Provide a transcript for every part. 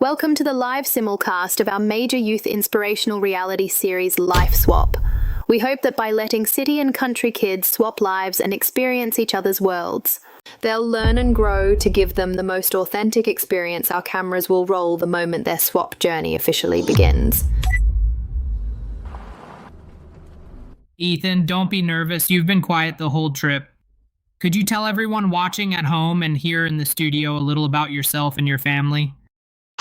Welcome to the live simulcast of our major youth inspirational reality series, Life Swap. We hope that by letting city and country kids swap lives and experience each other's worlds, they'll learn and grow to give them the most authentic experience our cameras will roll the moment their swap journey officially begins. Ethan, don't be nervous. You've been quiet the whole trip. Could you tell everyone watching at home and here in the studio a little about yourself and your family?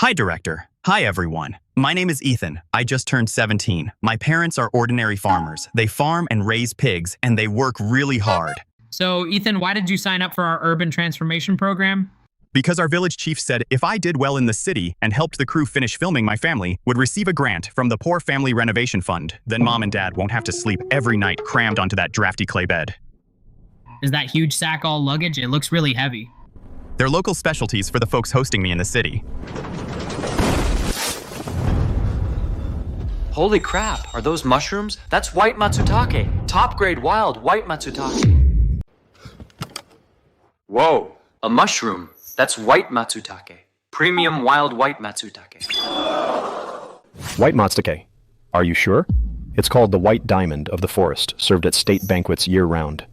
Hi, Director. Hi, everyone. My name is Ethan. I just turned 17. My parents are ordinary farmers. They farm and raise pigs, and they work really hard. So, Ethan, why did you sign up for our urban transformation program? Because our village chief said if I did well in the city and helped the crew finish filming, my family would receive a grant from the Poor Family Renovation Fund. Then Mom and Dad won't have to sleep every night crammed onto that drafty clay bed. Is that huge sack all luggage? It looks really heavy. They're local specialties for the folks hosting me in the city. Holy crap, are those mushrooms? That's white matsutake. Top grade wild white matsutake. Whoa, a mushroom. That's white matsutake. Premium wild white matsutake. White matsutake. Are you sure? It's called the white diamond of the forest, served at state banquets year-round.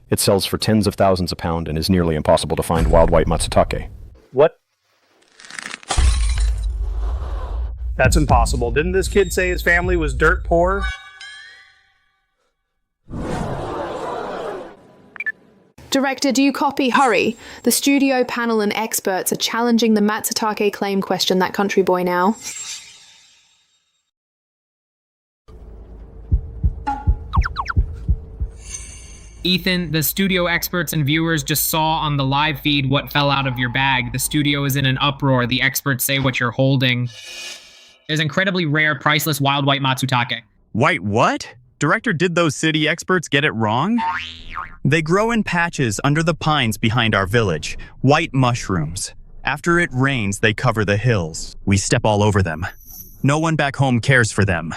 It sells for tens of thousands a pound and is nearly impossible to find wild white matsutake. What? That's impossible. Didn't this kid say his family was dirt poor? Director, do you copy? Hurry! The studio panel and experts are challenging the Matsutake claim. Question that country boy now. Ethan, the studio experts and viewers just saw on the live feed what fell out of your bag. The studio is in an uproar. The experts say what you're holding is incredibly rare, priceless wild white matsutake. White what? Director, did those city experts get it wrong? They grow in patches under the pines behind our village. White mushrooms. After it rains, they cover the hills. We step all over them. No one back home cares for them.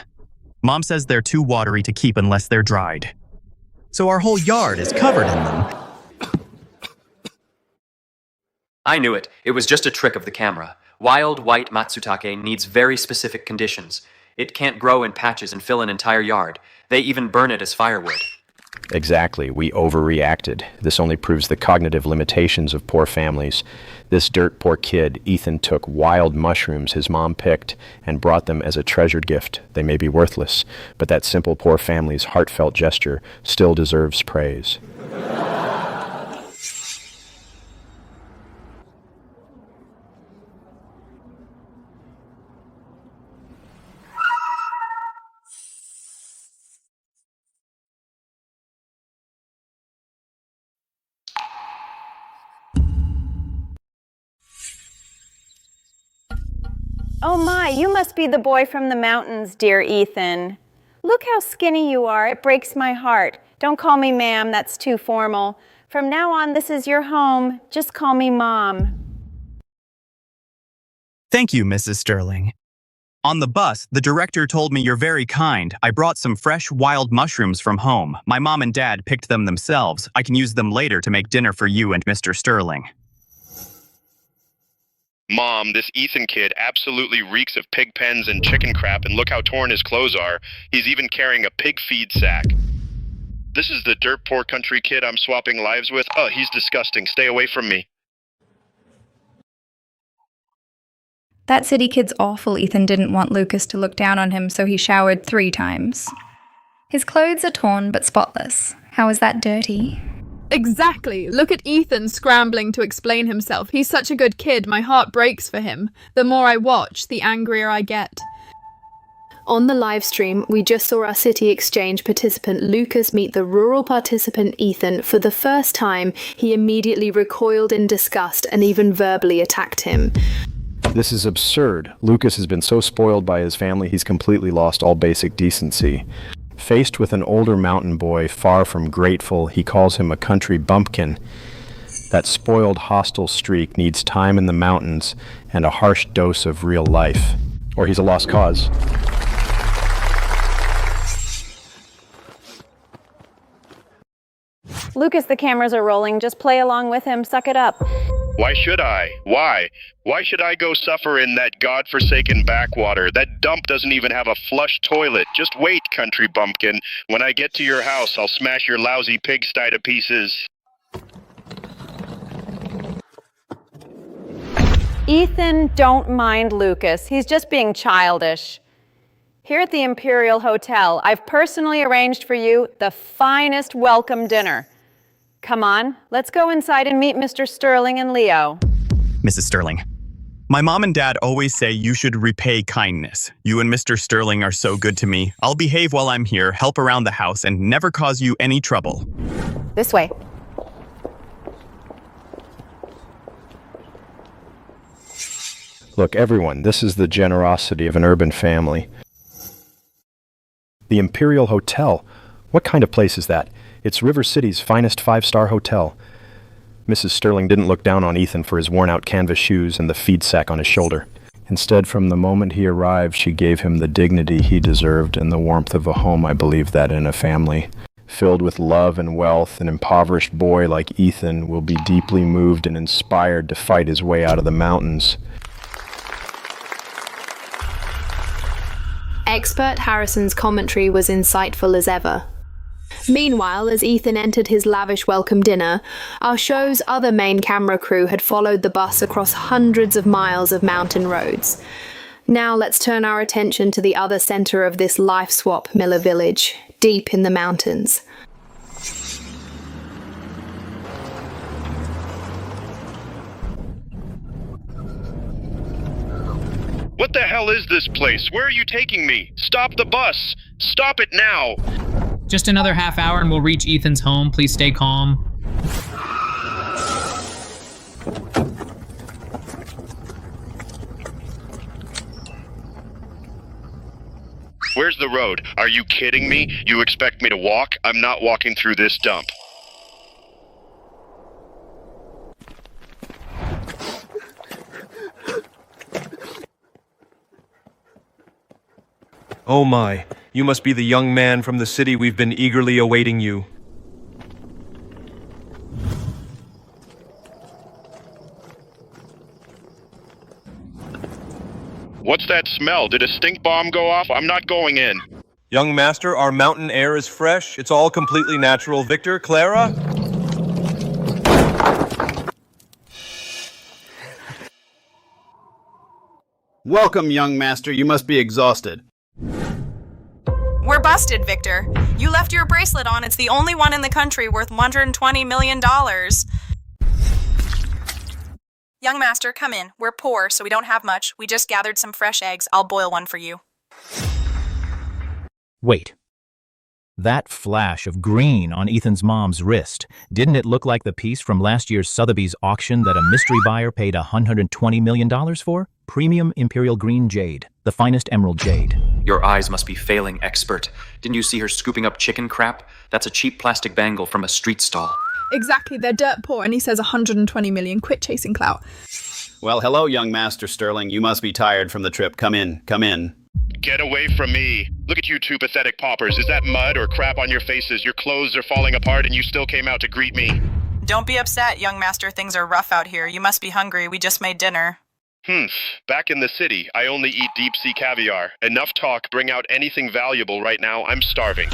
Mom says they're too watery to keep unless they're dried. So our whole yard is covered in them. I knew it. It was just a trick of the camera. Wild white matsutake needs very specific conditions. It can't grow in patches and fill an entire yard. They even burn it as firewood. Exactly. We overreacted. This only proves the cognitive limitations of poor families. This dirt poor kid, Ethan, took wild mushrooms his mom picked and brought them as a treasured gift. They may be worthless, but that simple poor family's heartfelt gesture still deserves praise. Oh my, you must be the boy from the mountains, dear Ethan. Look how skinny you are. It breaks my heart. Don't call me ma'am, that's too formal. From now on, this is your home. Just call me Mom. Thank you, Mrs. Sterling. On the bus, the director told me you're very kind. I brought some fresh wild mushrooms from home. My mom and dad picked them themselves. I can use them later to make dinner for you and Mr. Sterling. Mom, this Ethan kid absolutely reeks of pig pens and chicken crap, and look how torn his clothes are. He's even carrying a pig feed sack. This is the dirt poor country kid I'm swapping lives with. Oh, he's disgusting. Stay away from me. That city kid's awful. Ethan didn't want Lucas to look down on him, so he showered 3 times. His clothes are torn but spotless. How is that dirty? Exactly. Look at Ethan scrambling to explain himself. He's such a good kid. My heart breaks for him. The more I watch, the angrier I get. On the live stream, we just saw our City Exchange participant Lucas meet the rural participant Ethan for the first time. He immediately recoiled in disgust and even verbally attacked him. This is absurd. Lucas has been so spoiled by his family, he's completely lost all basic decency. Faced with an older mountain boy far from grateful, he calls him a country bumpkin. That spoiled, hostile streak needs time in the mountains and a harsh dose of real life, or he's a lost cause. Lucas, the cameras are rolling. Just play along with him. Suck it up. Why should I? Why? Why should I go suffer in that godforsaken backwater? That dump doesn't even have a flush toilet. Just wait, country bumpkin. When I get to your house, I'll smash your lousy pigsty to pieces. Ethan, don't mind Lucas. He's just being childish. Here at the Imperial Hotel, I've personally arranged for you the finest welcome dinner. Come on, let's go inside and meet Mr. Sterling and Leo. Mrs. Sterling, my mom and dad always say you should repay kindness. You and Mr. Sterling are so good to me. I'll behave while I'm here, help around the house, and never cause you any trouble. This way. Look, everyone, this is the generosity of an urban family. The Imperial Hotel. What kind of place is that? It's River City's finest five-star hotel. Mrs. Sterling didn't look down on Ethan for his worn-out canvas shoes and the feed sack on his shoulder. Instead, from the moment he arrived, she gave him the dignity he deserved and the warmth of a home. I believe that in a family filled with love and wealth, an impoverished boy like Ethan will be deeply moved and inspired to fight his way out of the mountains. Expert Harrison's commentary was insightful as ever. Meanwhile, as Ethan entered his lavish welcome dinner, our show's other main camera crew had followed the bus across hundreds of miles of mountain roads. Now let's turn our attention to the other center of this life swap Miller Village, deep in the mountains. What the hell is this place? Where are you taking me? Stop the bus! Stop it now! Just another half hour and we'll reach Ethan's home. Please stay calm. Where's the road? Are you kidding me? You expect me to walk? I'm not walking through this dump. Oh my, you must be the young man from the city we've been eagerly awaiting you. What's that smell? Did a stink bomb go off? I'm not going in. Young master, our mountain air is fresh. It's all completely natural. Victor, Clara? Welcome, young master. You must be exhausted. We're busted, Victor. You left your bracelet on. It's the only one in the country worth $120 million. Young master, come in. We're poor, so we don't have much. We just gathered some fresh eggs. I'll boil one for you. Wait. That flash of green on Ethan's mom's wrist, didn't it look like the piece from last year's Sotheby's auction that a mystery buyer paid $120 million for? Premium Imperial Green Jade, the finest emerald jade. Your eyes must be failing, expert. Didn't you see her scooping up chicken crap? That's a cheap plastic bangle from a street stall. Exactly, they're dirt poor, and he says 120 million. Quit chasing clout. Well, hello, young master Sterling. You must be tired from the trip. Come in, come in. Get away from me. Look at you two pathetic paupers. Is that mud or crap on your faces? Your clothes are falling apart and you still came out to greet me. Don't be upset, young master. Things are rough out here. You must be hungry. We just made dinner. Back in the city, I only eat deep-sea caviar. Enough talk. Bring out anything valuable right now. I'm starving.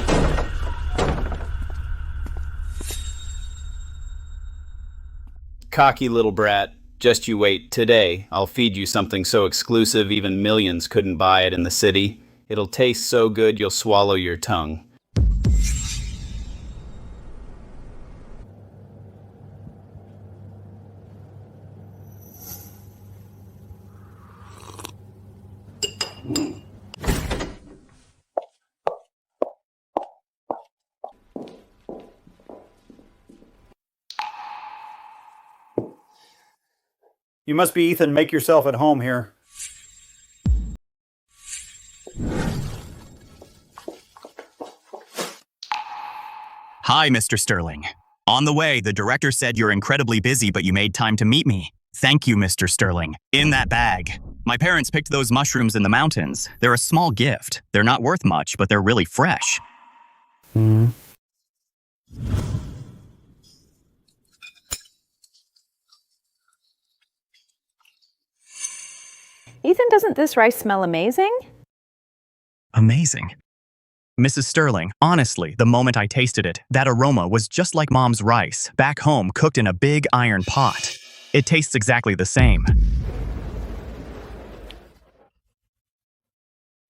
Cocky little brat. Just you wait. Today, I'll feed you something so exclusive even millions couldn't buy it in the city. It'll taste so good you'll swallow your tongue. You must be Ethan. Make yourself at home here. Hi, Mr. Sterling. On the way, the director said you're incredibly busy, but you made time to meet me. Thank you, Mr. Sterling. In that bag. My parents picked those mushrooms in the mountains. They're a small gift. They're not worth much, but they're really fresh. Ethan, doesn't this rice smell amazing? Amazing. Mrs. Sterling, honestly, the moment I tasted it, that aroma was just like Mom's rice, back home cooked in a big iron pot. It tastes exactly the same.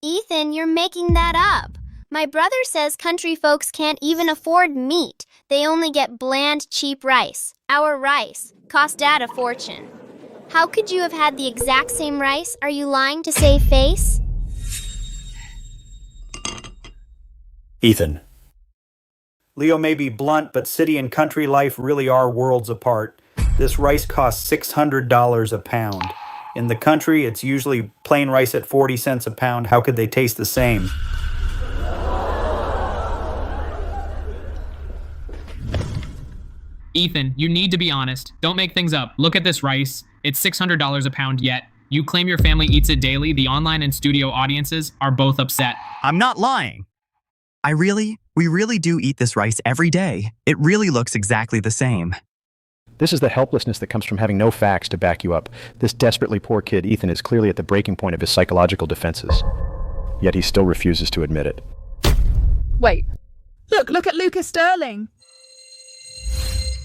Ethan, you're making that up. My brother says country folks can't even afford meat. They only get bland, cheap rice. Our rice cost Dad a fortune. How could you have had the exact same rice? Are you lying to save face? Ethan. Leo may be blunt, but city and country life really are worlds apart. This rice costs $600 a pound. In the country, it's usually plain rice at 40 cents a pound. How could they taste the same? Ethan, you need to be honest. Don't make things up. Look at this rice. It's $600 a pound yet. You claim your family eats it daily. The online and studio audiences are both upset. I'm not lying. We really do eat this rice every day. It really looks exactly the same. This is the helplessness that comes from having no facts to back you up. This desperately poor kid, Ethan, is clearly at the breaking point of his psychological defenses. Yet he still refuses to admit it. Wait. Look at Lucas Sterling.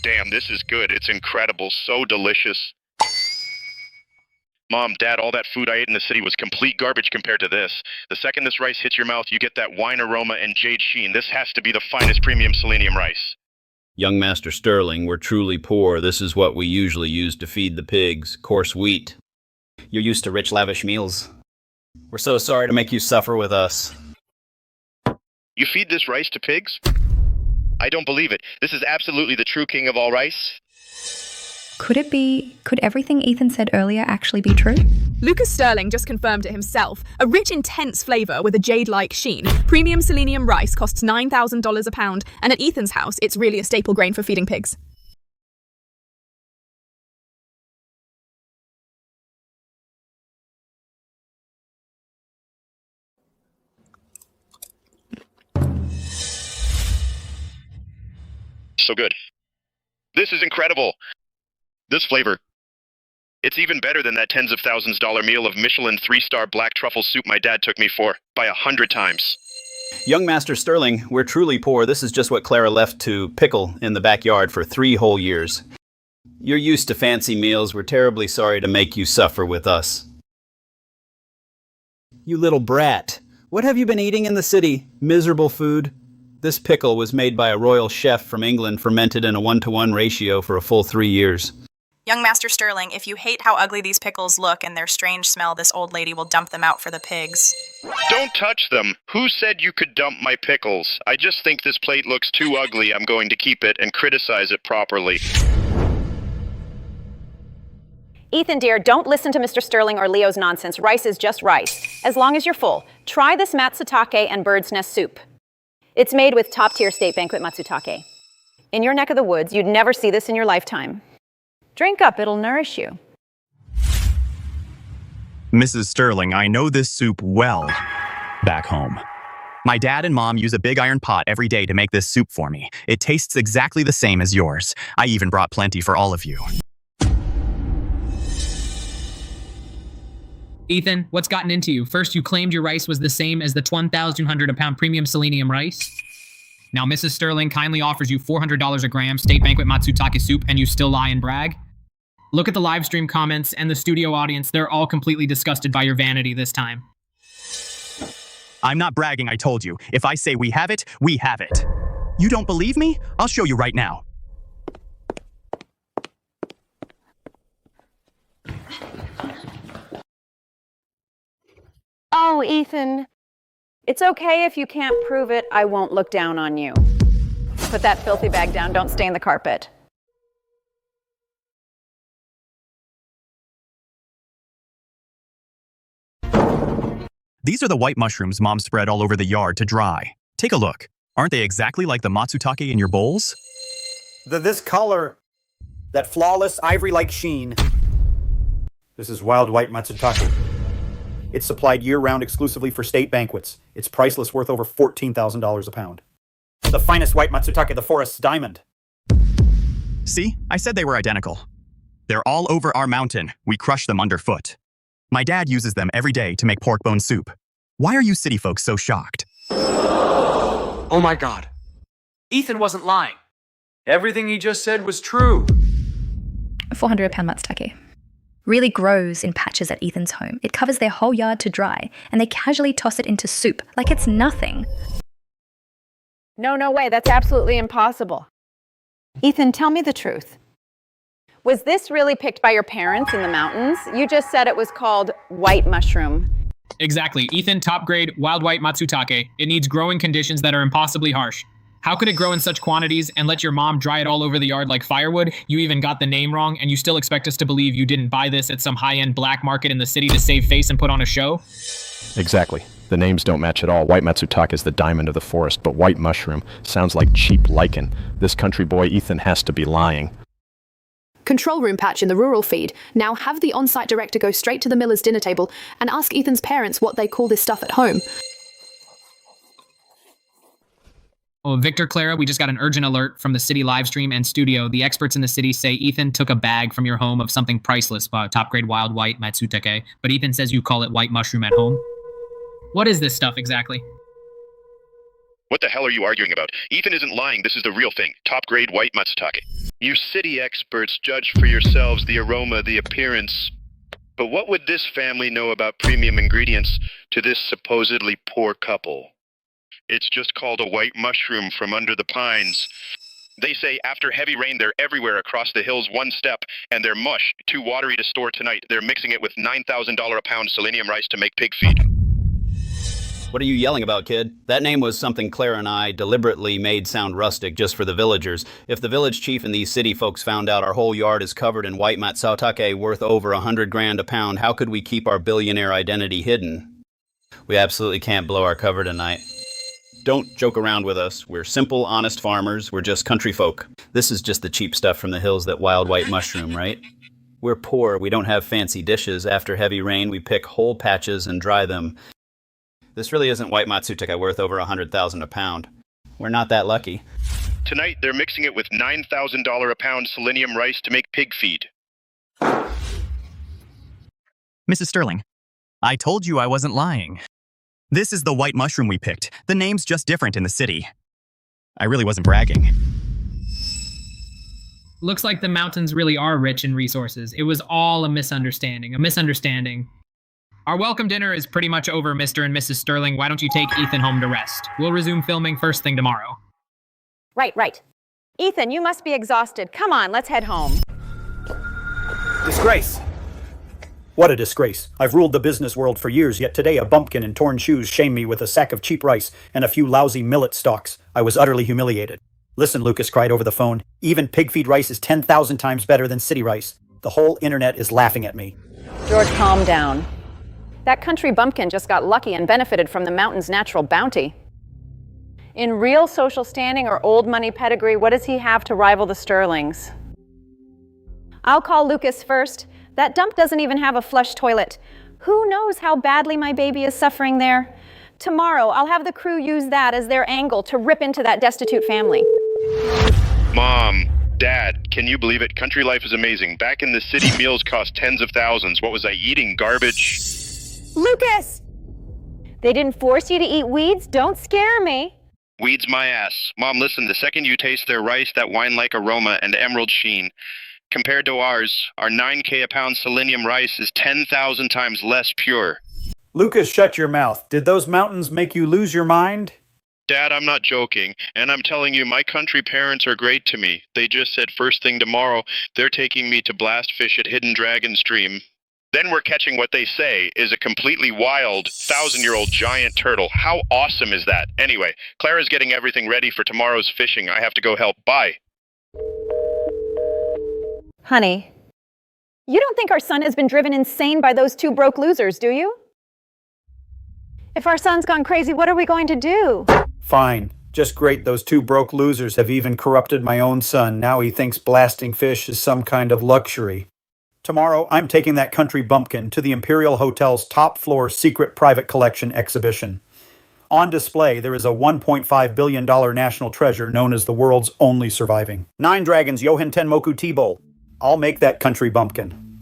Damn, this is good. It's incredible. So delicious. Mom, Dad, all that food I ate in the city was complete garbage compared to this. The second this rice hits your mouth, you get that wine aroma and jade sheen. This has to be the finest premium selenium rice. Young Master Sterling, we're truly poor. This is what we usually use to feed the pigs. Coarse wheat. You're used to rich, lavish meals. We're so sorry to make you suffer with us. You feed this rice to pigs? I don't believe it. This is absolutely the true king of all rice. Could everything Ethan said earlier actually be true? Lucas Sterling just confirmed it himself. A rich, intense flavour with a jade-like sheen. Premium selenium rice costs $9,000 a pound, and at Ethan's house, it's really a staple grain for feeding pigs. So good. This is incredible. This flavor. It's even better than that tens of thousands dollar meal of Michelin 3-star black truffle soup my dad took me for, by 100 times. Young Master Sterling, we're truly poor. This is just what Clara left to pickle in the backyard for 3 whole years. You're used to fancy meals. We're terribly sorry to make you suffer with us. You little brat. What have you been eating in the city? Miserable food. This pickle was made by a royal chef from England, fermented in a 1-to-1 ratio for a full 3 years. Young Master Sterling, if you hate how ugly these pickles look and their strange smell, this old lady will dump them out for the pigs. Don't touch them. Who said you could dump my pickles? I just think this plate looks too ugly. I'm going to keep it and criticize it properly. Ethan, dear, don't listen to Mr. Sterling or Leo's nonsense. Rice is just rice. As long as you're full, try this matsutake and bird's nest soup. It's made with top-tier state banquet matsutake. In your neck of the woods, you'd never see this in your lifetime. Drink up, it'll nourish you. Mrs. Sterling, I know this soup well back home. My dad and mom use a big iron pot every day to make this soup for me. It tastes exactly the same as yours. I even brought plenty for all of you. Ethan, what's gotten into you? First, you claimed your rice was the same as the $1,200 a pound premium selenium rice. Now, Mrs. Sterling kindly offers you $400 a gram state banquet matsutake soup, and you still lie and brag? Look at the live stream comments and the studio audience. They're all completely disgusted by your vanity this time. I'm not bragging, I told you. If I say we have it, we have it. You don't believe me? I'll show you right now. Oh, Ethan. It's okay if you can't prove it. I won't look down on you. Put that filthy bag down. Don't stain the carpet. These are the white mushrooms Mom spread all over the yard to dry. Take a look. Aren't they exactly like the matsutake in your bowls? This color, that flawless ivory-like sheen. This is wild white matsutake. It's supplied year-round exclusively for state banquets. It's priceless, worth over $14,000 a pound. The finest white matsutake, the forest's diamond. See? I said they were identical. They're all over our mountain. We crush them underfoot. My dad uses them every day to make pork bone soup. Why are you city folks so shocked? Oh my god. Ethan wasn't lying. Everything he just said was true. 400-pound matsutake really grows in patches at Ethan's home. It covers their whole yard to dry, and they casually toss it into soup like it's nothing. No way, that's absolutely impossible. Ethan, tell me the truth. Was this really picked by your parents in the mountains? You just said it was called white mushroom. Exactly. Ethan, top grade, wild white matsutake. It needs growing conditions that are impossibly harsh. How could it grow in such quantities and let your mom dry it all over the yard like firewood? You even got the name wrong, and you still expect us to believe you didn't buy this at some high-end black market in the city to save face and put on a show? Exactly. The names don't match at all. White matsutake is the diamond of the forest, but white mushroom sounds like cheap lichen. This country boy Ethan has to be lying. Control room patch in the rural feed. Now have the on-site director go straight to the miller's dinner table and ask Ethan's parents what they call this stuff at home. Oh, Victor, Clara, we just got an urgent alert from the city live stream and studio. The experts in the city say Ethan took a bag from your home of something priceless, top grade wild white matsutake, but Ethan says you call it white mushroom at home. What is this stuff exactly? What the hell are you arguing about? Ethan isn't lying. This is the real thing. Top grade white matsutake. You city experts judge for yourselves the aroma, the appearance. But what would this family know about premium ingredients to this supposedly poor couple? It's just called a white mushroom from under the pines. They say after heavy rain, they're everywhere across the hills one step, and they're mush, too watery to store tonight. They're mixing it with $9,000 a pound selenium rice to make pig feed. What are you yelling about, kid? That name was something Claire and I deliberately made sound rustic just for the villagers. If the village chief and these city folks found out our whole yard is covered in white matsutake worth over $100,000 a pound, how could we keep our billionaire identity hidden? We absolutely can't blow our cover tonight. Don't joke around with us. We're simple, honest farmers. We're just country folk. This is just the cheap stuff from the hills that wild white mushroom, right? We're poor. We don't have fancy dishes. After heavy rain, we pick whole patches and dry them. This really isn't white matsutake worth over $100,000 a pound. We're not that lucky. Tonight, they're mixing it with $9,000 a pound selenium rice to make pig feed. Mrs. Sterling, I told you I wasn't lying. This is the white mushroom we picked. The name's just different in the city. I really wasn't bragging. Looks like the mountains really are rich in resources. It was all a misunderstanding. Our welcome dinner is pretty much over, Mr. and Mrs. Sterling. Why don't you take Ethan home to rest? We'll resume filming first thing tomorrow. Right. Ethan, you must be exhausted. Come on, let's head home. Disgrace! What a disgrace. I've ruled the business world for years, yet today a bumpkin in torn shoes shamed me with a sack of cheap rice and a few lousy millet stalks. I was utterly humiliated. Listen, Lucas cried over the phone. Even pig feed rice is 10,000 times better than city rice. The whole internet is laughing at me. George, calm down. That country bumpkin just got lucky and benefited from the mountain's natural bounty. In real social standing or old money pedigree, what does he have to rival the Sterlings? I'll call Lucas first. That dump doesn't even have a flush toilet. Who knows how badly my baby is suffering there? Tomorrow, I'll have the crew use that as their angle to rip into that destitute family. Mom, Dad, can you believe it? Country life is amazing. Back in the city, meals cost tens of thousands. What was I eating? Garbage? Lucas! They didn't force you to eat weeds? Don't scare me. Weeds my ass. Mom, listen, the second you taste their rice, that wine-like aroma and emerald sheen. Compared to ours, our 9K a pound selenium rice is 10,000 times less pure. Lucas, shut your mouth. Did those mountains make you lose your mind? Dad, I'm not joking, and I'm telling you, my country parents are great to me. They just said first thing tomorrow, they're taking me to blast fish at Hidden Dragon Stream. Then we're catching what they say is a completely wild, 1,000-year-old giant turtle. How awesome is that? Anyway, Clara's getting everything ready for tomorrow's fishing. I have to go help. Bye. Honey, you don't think our son has been driven insane by those two broke losers, do you? If our son's gone crazy, what are we going to do? Fine. Just great those two broke losers have even corrupted my own son. Now he thinks blasting fish is some kind of luxury. Tomorrow, I'm taking that country bumpkin to the Imperial Hotel's top-floor secret private collection exhibition. On display, there is a $1.5 billion national treasure known as the world's only surviving 9 Dragons Yohen Tenmoku Tea Bowl. I'll make that country bumpkin.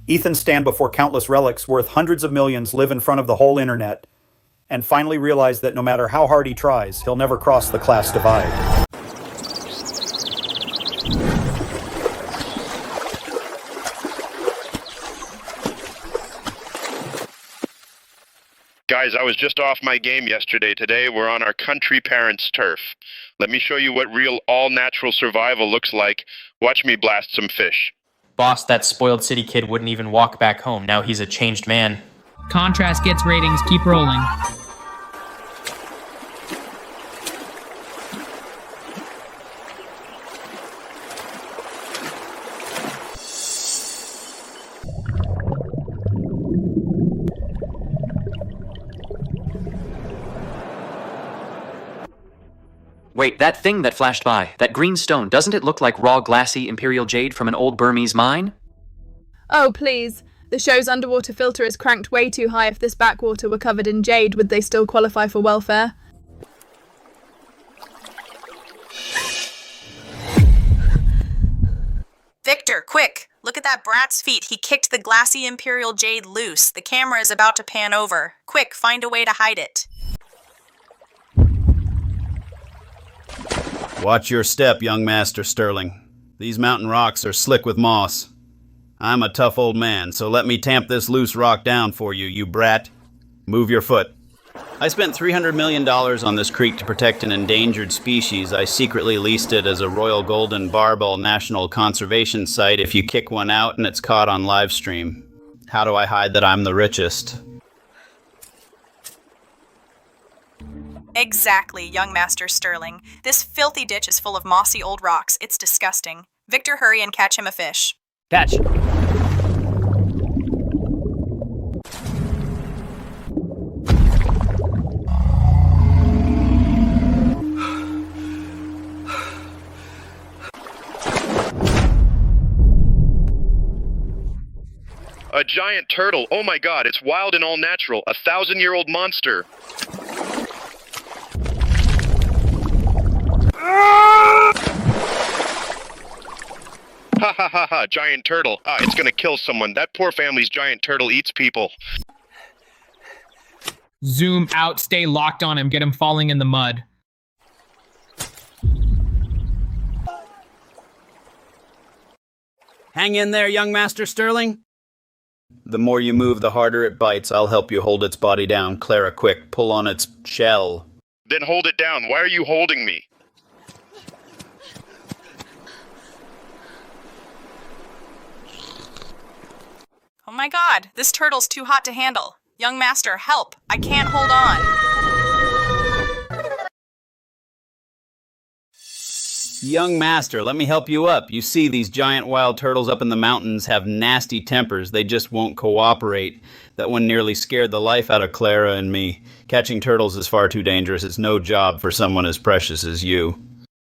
Ethan's stand before countless relics worth hundreds of millions live in front of the whole internet, and finally realize that no matter how hard he tries, he'll never cross the class divide. Guys, I was just off my game yesterday. Today, we're on our country parents' turf. Let me show you what real all-natural survival looks like. Watch me blast some fish. Boss, that spoiled city kid wouldn't even walk back home. Now he's a changed man. Contrast gets ratings. Keep rolling. Wait, that thing that flashed by, that green stone, doesn't it look like raw glassy imperial jade from an old Burmese mine? Oh, please. The show's underwater filter is cranked way too high. If this backwater were covered in jade, would they still qualify for welfare? Victor, quick! Look at that brat's feet. He kicked the glassy imperial jade loose. The camera is about to pan over. Quick, find a way to hide it. Watch your step, young Master Sterling. These mountain rocks are slick with moss. I'm a tough old man, so let me tamp this loose rock down for you, you brat. Move your foot. I spent $300 million on this creek to protect an endangered species. I secretly leased it as a Royal Golden Barbel National Conservation Site if you kick one out and it's caught on live stream. How do I hide that I'm the richest? Exactly, young Master Sterling. This filthy ditch is full of mossy old rocks. It's disgusting. Victor, hurry and catch him a fish. Catch. A giant turtle. Oh my god, it's wild and all natural. A 1,000-year-old monster. Ha ha ha ha, giant turtle. Ah, it's gonna kill someone. That poor family's giant turtle eats people. Zoom out, stay locked on him, get him falling in the mud. Hang in there, young Master Sterling. The more you move, the harder it bites. I'll help you hold its body down. Clara, quick, pull on its shell. Then hold it down. Why are you holding me? Oh my god, this turtle's too hot to handle. Young Master, help! I can't hold on. Young Master, let me help you up. You see, these giant wild turtles up in the mountains have nasty tempers. They just won't cooperate. That one nearly scared the life out of Clara and me. Catching turtles is far too dangerous. It's no job for someone as precious as you.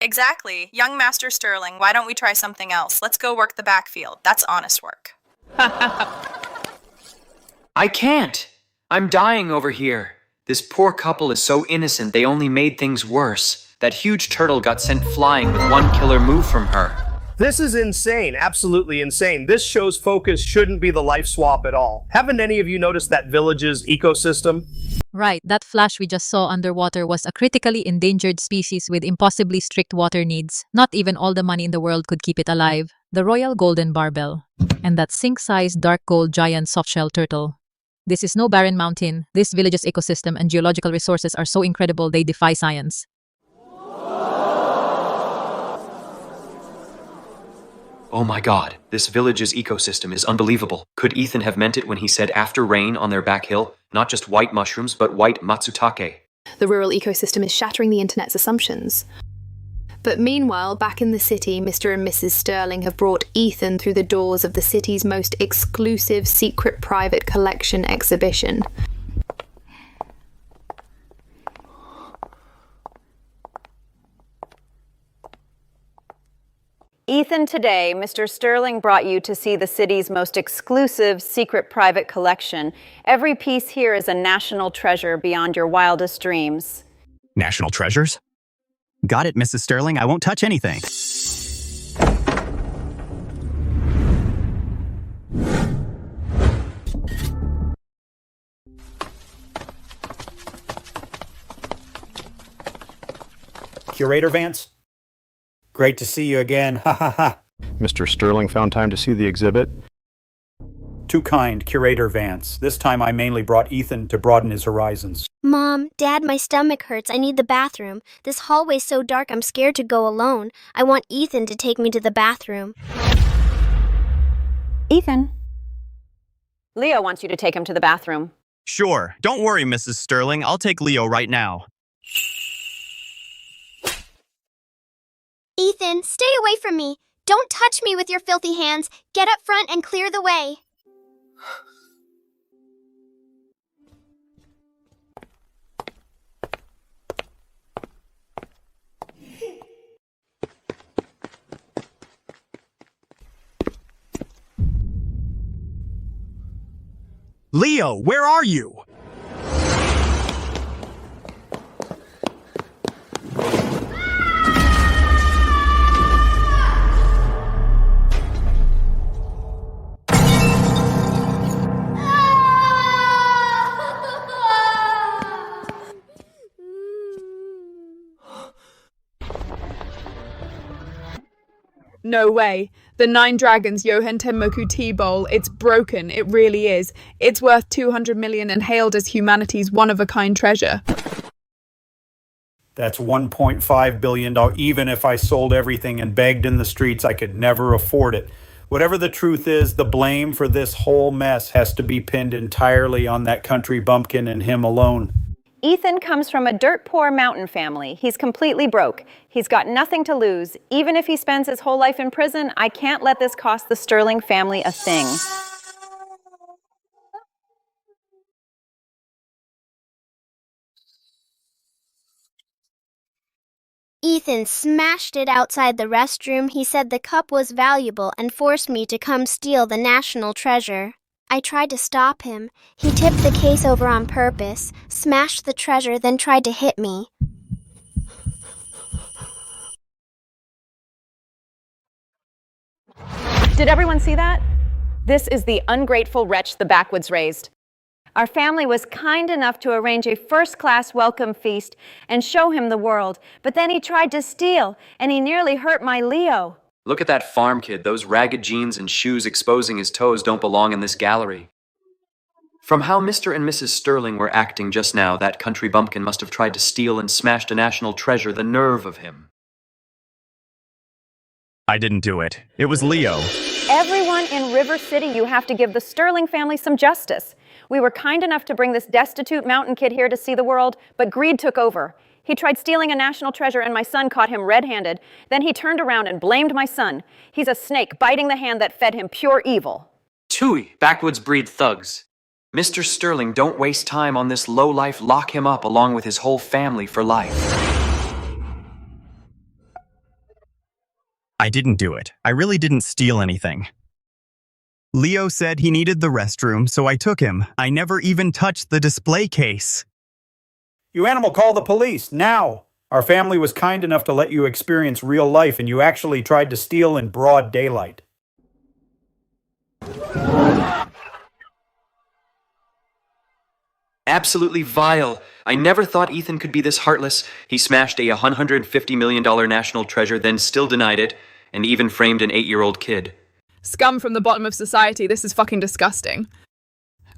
Exactly. Young Master Sterling, why don't we try something else? Let's go work the backfield. That's honest work. I can't! I'm dying over here. This poor couple is so innocent, they only made things worse. That huge turtle got sent flying with one killer move from her. This is insane, absolutely insane. This show's focus shouldn't be the life swap at all. Haven't any of you noticed that village's ecosystem? Right, that flash we just saw underwater was a critically endangered species with impossibly strict water needs. Not even all the money in the world could keep it alive. The Royal Golden Barbel. And that sink-sized dark gold giant softshell turtle. This is no barren mountain. This village's ecosystem and geological resources are so incredible they defy science. Oh my god, this village's ecosystem is unbelievable. Could Ethan have meant it when he said after rain on their back hill, not just white mushrooms, but white matsutake? The rural ecosystem is shattering the internet's assumptions. But meanwhile, back in the city, Mr. and Mrs. Sterling have brought Ethan through the doors of the city's most exclusive secret private collection exhibition. Ethan, today, Mr. Sterling brought you to see the city's most exclusive secret private collection. Every piece here is a national treasure beyond your wildest dreams. National treasures? Got it, Mrs. Sterling. I won't touch anything. Curator Vance? Great to see you again. Ha ha ha. Mr. Sterling found time to see the exhibit. Too kind, Curator Vance. This time I mainly brought Ethan to broaden his horizons. Mom, Dad, my stomach hurts. I need the bathroom. This hallway's so dark I'm scared to go alone. I want Ethan to take me to the bathroom. Ethan. Leo wants you to take him to the bathroom. Sure. Don't worry, Mrs. Sterling. I'll take Leo right now. Ethan, stay away from me. Don't touch me with your filthy hands. Get up front and clear the way. Leo, where are you? No way. The Nine Dragons Yohen Tenmoku Tea Bowl, it's broken, it really is. It's worth 200 million and hailed as humanity's one-of-a-kind treasure. That's $1.5 billion. Even if I sold everything and begged in the streets, I could never afford it. Whatever the truth is, the blame for this whole mess has to be pinned entirely on that country bumpkin and him alone. Ethan comes from a dirt-poor mountain family. He's completely broke. He's got nothing to lose. Even if he spends his whole life in prison, I can't let this cost the Sterling family a thing. Ethan smashed it outside the restroom. He said the cup was valuable and forced me to come steal the national treasure. I tried to stop him. He tipped the case over on purpose, smashed the treasure, then tried to hit me. Did everyone see that? This is the ungrateful wretch the backwoods raised. Our family was kind enough to arrange a first-class welcome feast and show him the world, but then he tried to steal, and he nearly hurt my Leo. Look at that farm kid. Those ragged jeans and shoes exposing his toes don't belong in this gallery. From how Mr. and Mrs. Sterling were acting just now, that country bumpkin must have tried to steal and smashed a national treasure. The nerve of him. I didn't do it. It was Leo. Everyone in River City, you have to give the Sterling family some justice. We were kind enough to bring this destitute mountain kid here to see the world, but greed took over. He tried stealing a national treasure and my son caught him red-handed. Then he turned around and blamed my son. He's a snake biting the hand that fed him pure evil. Tooey, backwoods breed thugs. Mr. Sterling, don't waste time on this lowlife. Lock him up along with his whole family for life. I didn't do it. I really didn't steal anything. Leo said he needed the restroom, so I took him. I never even touched the display case. You animal, call the police, now! Our family was kind enough to let you experience real life, and you actually tried to steal in broad daylight. Absolutely vile. I never thought Ethan could be this heartless. He smashed a $150 million national treasure, then still denied it, and even framed an 8-year-old kid. Scum from the bottom of society, this is fucking disgusting.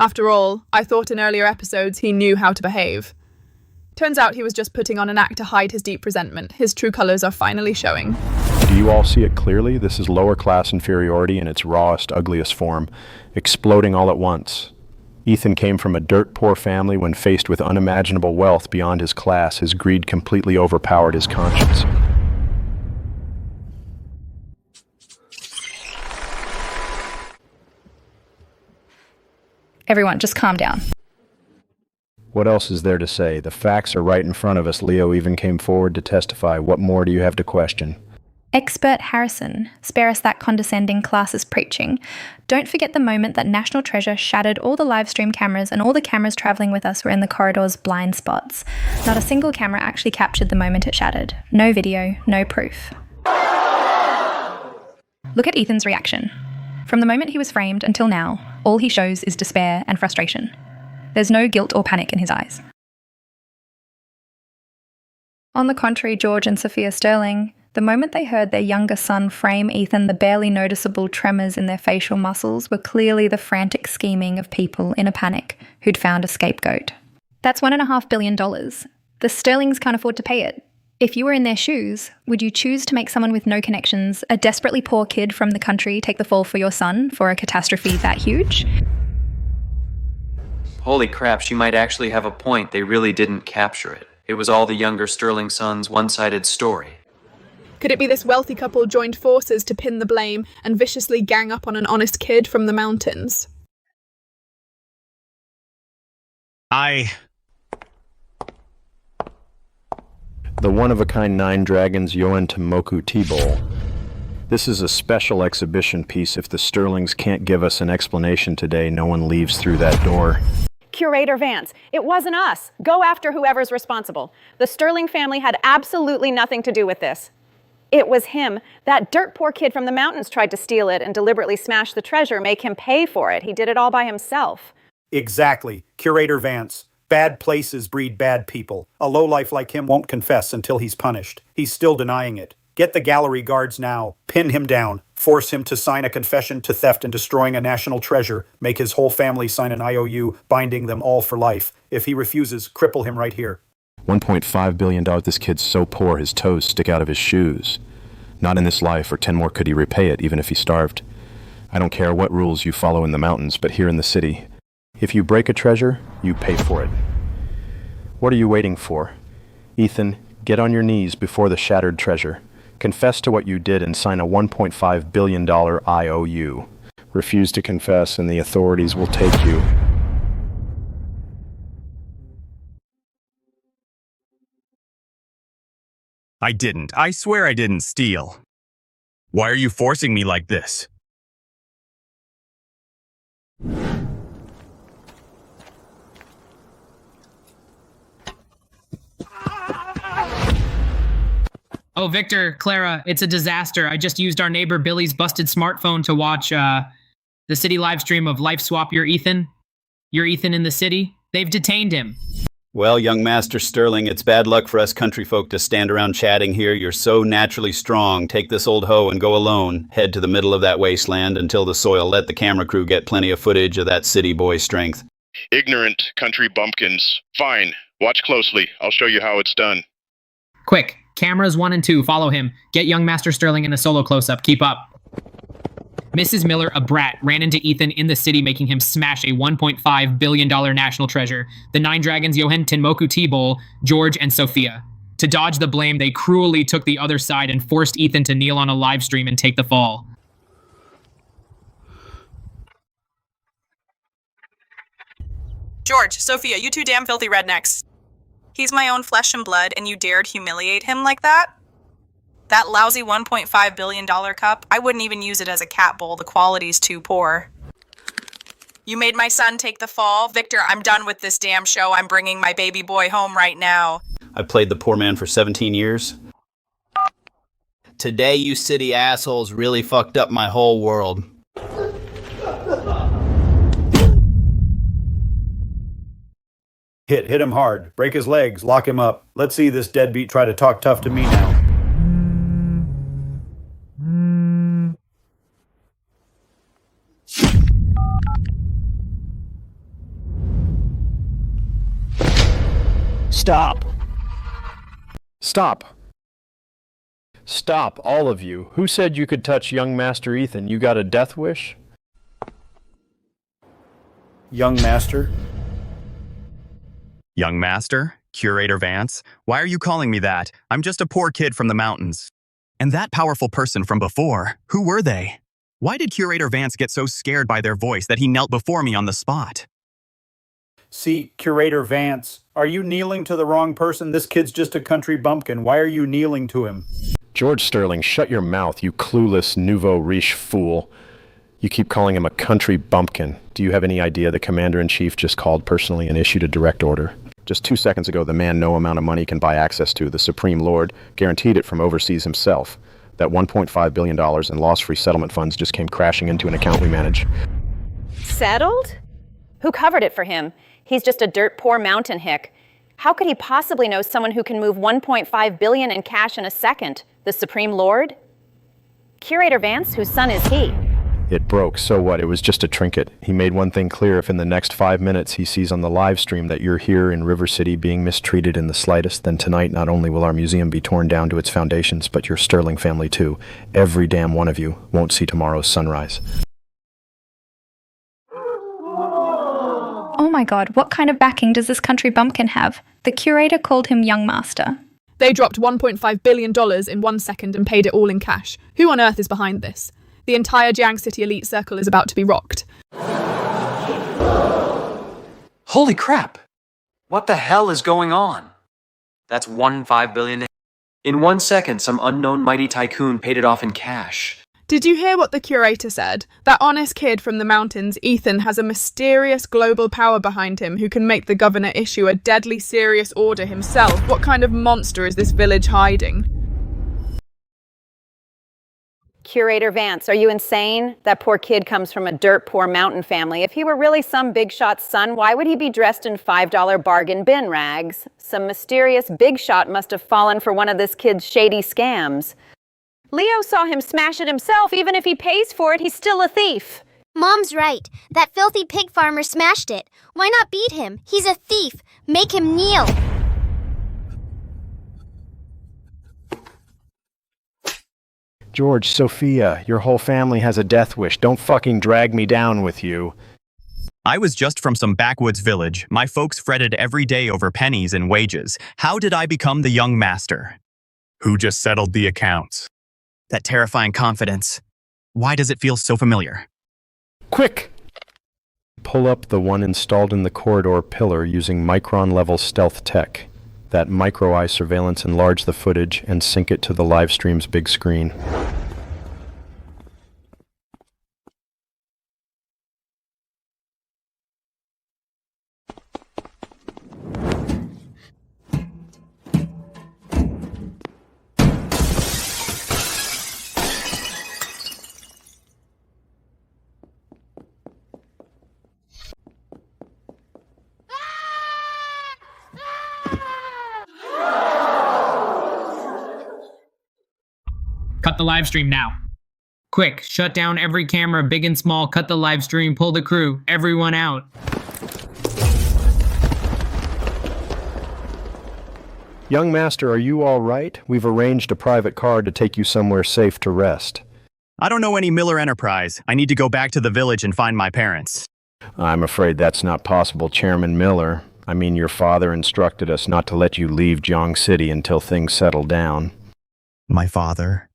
After all, I thought in earlier episodes he knew how to behave. Turns out he was just putting on an act to hide his deep resentment. His true colors are finally showing. Do you all see it clearly? This is lower class inferiority in its rawest, ugliest form, exploding all at once. Ethan came from a dirt-poor family. When faced with unimaginable wealth beyond his class, his greed completely overpowered his conscience. Everyone, just calm down. What else is there to say? The facts are right in front of us. Leo even came forward to testify. What more do you have to question? Expert Harrison, spare us that condescending classist preaching. Don't forget the moment that National Treasure shattered all the live stream cameras and all the cameras travelling with us were in the corridor's blind spots. Not a single camera actually captured the moment it shattered. No video, no proof. Look at Ethan's reaction. From the moment he was framed until now, all he shows is despair and frustration. There's no guilt or panic in his eyes. On the contrary, George and Sophia Sterling, the moment they heard their younger son frame Ethan, the barely noticeable tremors in their facial muscles were clearly the frantic scheming of people in a panic who'd found a scapegoat. That's $1.5 billion. The Sterlings can't afford to pay it. If you were in their shoes, would you choose to make someone with no connections, a desperately poor kid from the country, take the fall for your son for a catastrophe that huge? Holy crap, she might actually have a point. They really didn't capture it. It was all the younger Sterling son's one-sided story. Could it be this wealthy couple joined forces to pin the blame and viciously gang up on an honest kid from the mountains? The one-of-a-kind 9 dragons Yoan Tomoku T-Bowl. This is a special exhibition piece. If the Sterlings can't give us an explanation today, no one leaves through that door. Curator Vance, it wasn't us. Go after whoever's responsible. The Sterling family had absolutely nothing to do with this. It was him. That dirt poor kid from the mountains tried to steal it and deliberately smash the treasure, make him pay for it. He did it all by himself. Exactly. Curator Vance. Bad places breed bad people. A lowlife like him won't confess until he's punished. He's still denying it. Get the gallery guards now. Pin him down. Force him to sign a confession to theft and destroying a national treasure. Make his whole family sign an IOU, binding them all for life. If he refuses, cripple him right here. $1.5 billion. This kid's so poor his toes stick out of his shoes. Not in this life. For 10 more could he repay it, even if he starved. I don't care what rules you follow in the mountains, but here in the city, if you break a treasure, you pay for it. What are you waiting for? Ethan, get on your knees before the shattered treasure. Confess to what you did and sign a $1.5 billion IOU. Refuse to confess and the authorities will take you. I didn't. I swear I didn't steal. Why are you forcing me like this? Oh, Victor, Clara, it's a disaster. I just used our neighbor Billy's busted smartphone to watch the city live stream of Life Swap Your Ethan. Your Ethan in the city. They've detained him. Well, young Master Sterling, it's bad luck for us country folk to stand around chatting here. You're so naturally strong. Take this old hoe and go alone. Head to the middle of that wasteland until the soil. Let the camera crew get plenty of footage of that city boy strength. Ignorant country bumpkins. Fine. Watch closely. I'll show you how it's done. Quick, cameras 1 and 2, follow him. Get young Master Sterling in a solo close-up. Keep up. Mrs. Miller, a brat, ran into Ethan in the city, making him smash a $1.5 billion national treasure. The 9 dragons, Yohan Tinmoku T-Bowl, George, and Sophia. To dodge the blame, they cruelly took the other side and forced Ethan to kneel on a live stream and take the fall. George, Sophia, you two damn filthy rednecks. He's my own flesh and blood, and you dared humiliate him like that? That lousy $1.5 billion cup, I wouldn't even use it as a cat bowl. The quality's too poor. You made my son take the fall. Victor, I'm done with this damn show. I'm bringing my baby boy home right now. I played the poor man for 17 years. Today, you city assholes really fucked up my whole world. Hit him hard. Break his legs. Lock him up. Let's see this deadbeat try to talk tough to me now. Stop. Stop. Stop, all of you. Who said you could touch young Master Ethan? You got a death wish? Young Master? Young Master? Curator Vance? Why are you calling me that? I'm just a poor kid from the mountains. And that powerful person from before, who were they? Why did Curator Vance get so scared by their voice that he knelt before me on the spot? See, Curator Vance, are you kneeling to the wrong person? This kid's just a country bumpkin. Why are you kneeling to him? George Sterling, shut your mouth, you clueless nouveau riche fool. You keep calling him a country bumpkin. Do you have any idea the Commander-in-Chief just called personally and issued a direct order? Just 2 seconds ago, the man no amount of money can buy access to, the Supreme Lord, guaranteed it from overseas himself. That $1.5 billion in loss-free settlement funds just came crashing into an account we manage. Settled? Who covered it for him? He's just a dirt poor mountain hick. How could he possibly know someone who can move 1.5 billion in cash in a second? The Supreme Lord? Curator Vance, whose son is he? It broke, so what? It was just a trinket. He made one thing clear: if in the next 5 minutes he sees on the live stream that you're here in River City being mistreated in the slightest, then tonight not only will our museum be torn down to its foundations, but your Sterling family too. Every damn one of you won't see tomorrow's sunrise. Oh my god, what kind of backing does this country bumpkin have? The curator called him Young Master. They dropped $1.5 billion in 1 second and paid it all in cash. Who on earth is behind this? The entire Jiang City elite circle is about to be rocked. Holy crap! What the hell is going on? That's 1.5 billion. In 1 second, some unknown mighty tycoon paid it off in cash. Did you hear what the curator said? That honest kid from the mountains, Ethan, has a mysterious global power behind him who can make the governor issue a deadly serious order himself. What kind of monster is this village hiding? Curator Vance, are you insane? That poor kid comes from a dirt poor mountain family. If he were really some big shot's son, why would he be dressed in $5 bargain bin rags? Some mysterious big shot must have fallen for one of this kid's shady scams. Leo saw him smash it himself. Even if he pays for it, he's still a thief. Mom's right. That filthy pig farmer smashed it. Why not beat him? He's a thief. Make him kneel. George, Sophia, your whole family has a death wish. Don't fucking drag me down with you. I was just from some backwoods village. My folks fretted every day over pennies and wages. How did I become the young master? Who just settled the accounts? That terrifying confidence. Why does it feel so familiar? Quick! Pull up the one installed in the corridor pillar using micron-level stealth tech. That micro-eye surveillance enlarge the footage and sync it to the live stream's big screen. Cut the live stream now. Quick, shut down every camera, big and small, cut the live stream, pull the crew, everyone out. Young master, are you all right? We've arranged a private car to take you somewhere safe to rest. I don't know any Miller Enterprise. I need to go back to the village and find my parents. I'm afraid that's not possible, Chairman Miller. I mean, your father instructed us not to let you leave Jiang City until things settle down. My father?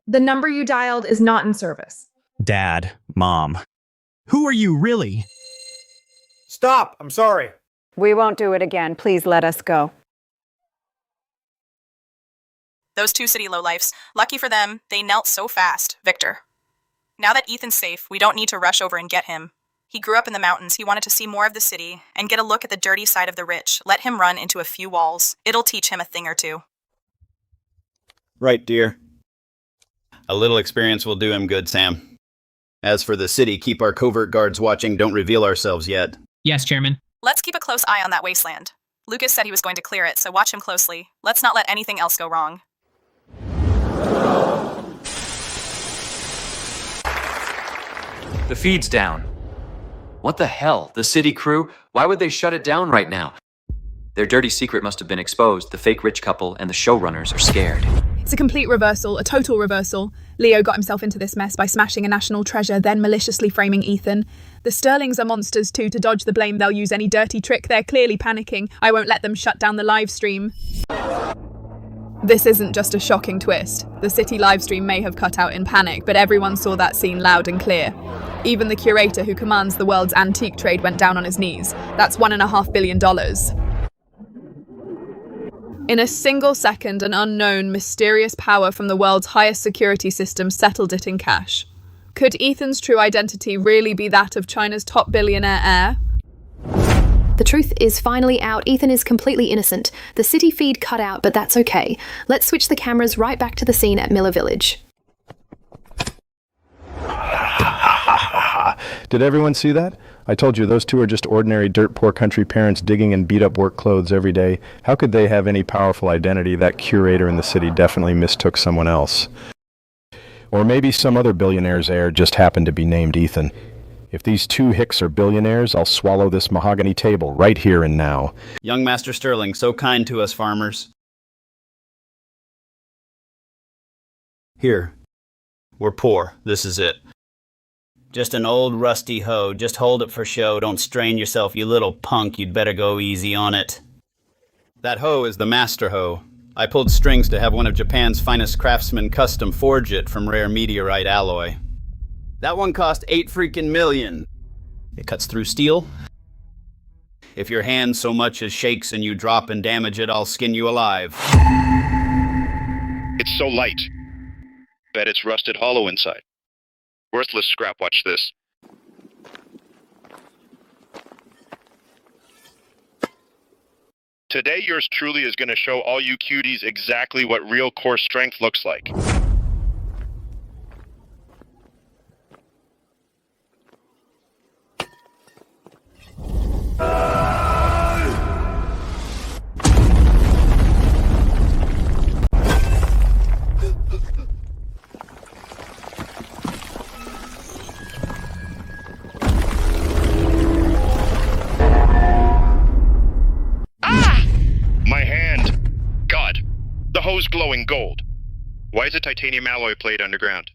The number you dialed is not in service. Dad, Mom. Who are you really? Stop! I'm sorry. We won't do it again. Please let us go. Those two city lowlifes, lucky for them, they knelt so fast, Victor. Now that Ethan's safe, we don't need to rush over and get him. He grew up in the mountains, he wanted to see more of the city, and get a look at the dirty side of the rich. Let him run into a few walls. It'll teach him a thing or two. Right, dear. A little experience will do him good, Sam. As for the city, keep our covert guards watching, don't reveal ourselves yet. Yes, Chairman. Let's keep a close eye on that wasteland. Lucas said he was going to clear it, so watch him closely. Let's not let anything else go wrong. The feed's down. What the hell? The city crew? Why would they shut it down right now? Their dirty secret must have been exposed. The fake rich couple and the showrunners are scared. It's a complete reversal, a total reversal. Leo got himself into this mess by smashing a national treasure, then maliciously framing Ethan. The Sterlings are monsters too. To dodge the blame, they'll use any dirty trick. They're clearly panicking. I won't let them shut down the live stream. This isn't just a shocking twist. The city live stream may have cut out in panic, but everyone saw that scene loud and clear. Even the curator who commands the world's antique trade went down on his knees. That's $1.5 billion. In a single second, an unknown, mysterious power from the world's highest security system settled it in cash. Could Ethan's true identity really be that of China's top billionaire heir? The truth is finally out. Ethan is completely innocent. The city feed cut out, but that's okay. Let's switch the cameras right back to the scene at Miller Village. Did everyone see that? I told you, those two are just ordinary dirt-poor country parents digging in beat-up work clothes every day. How could they have any powerful identity? That curator in the city definitely mistook someone else. Or maybe some other billionaire's heir just happened to be named Ethan. If these two hicks are billionaires, I'll swallow this mahogany table right here and now. Young Master Sterling, so kind to us farmers. Here. We're poor. This is it. Just an old rusty hoe. Just hold it for show. Don't strain yourself, you little punk. You'd better go easy on it. That hoe is the master hoe. I pulled strings to have one of Japan's finest craftsmen custom forge it from rare meteorite alloy. That one cost $8 million. It cuts through steel. If your hand so much as shakes and you drop and damage it, I'll skin you alive. It's so light. Bet it's rusted hollow inside. Worthless scrap, watch this. Today yours truly is going to show all you cuties exactly what real core strength looks like. Hoe's glowing gold. Why is a titanium alloy plate underground?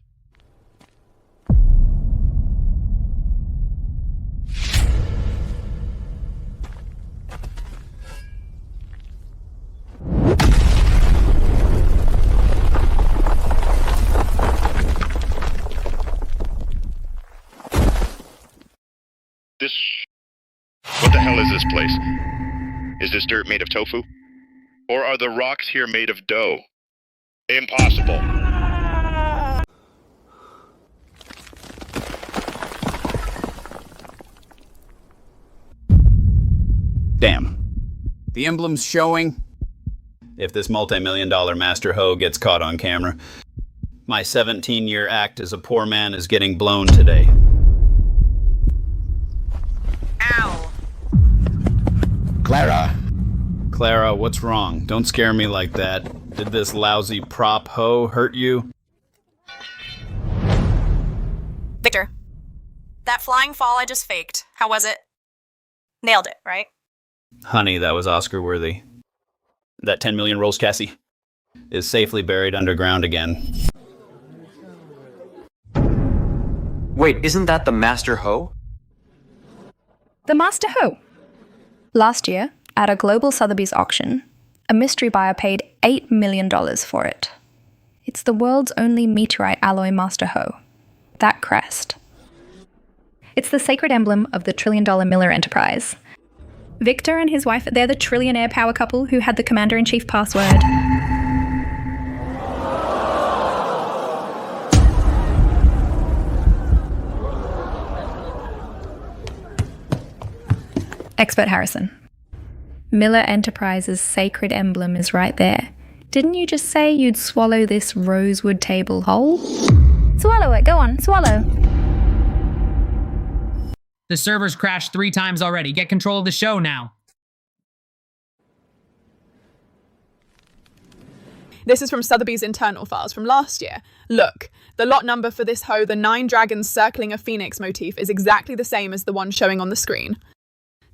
What the hell is this place? Is this dirt made of tofu? Or are the rocks here made of dough? Impossible. Damn. The emblem's showing. If this multi-million-dollar master hoe gets caught on camera, my 17-year act as a poor man is getting blown today. Ow. Clara, what's wrong? Don't scare me like that. Did this lousy prop hoe hurt you? Victor, that flying fall I just faked, how was it? Nailed it, right? Honey, that was Oscar-worthy. That 10 million rolls Cassie is safely buried underground again. Wait, isn't that the master hoe? The master hoe. Last year, at a global Sotheby's auction, a mystery buyer paid $8 million for it. It's the world's only meteorite alloy master hoe. That crest. It's the sacred emblem of the trillion-dollar Miller enterprise. Victor and his wife, they're the trillionaire power couple who had the commander-in-chief password. Expert Harrison. Miller Enterprises' sacred emblem is right there. Didn't you just say you'd swallow this rosewood table whole? Swallow it, go on, swallow. The servers crashed 3 times already. Get control of the show now. This is from Sotheby's internal files from last year. Look, the lot number for this hoe, the 9 dragons circling a phoenix motif, is exactly the same as the one showing on the screen.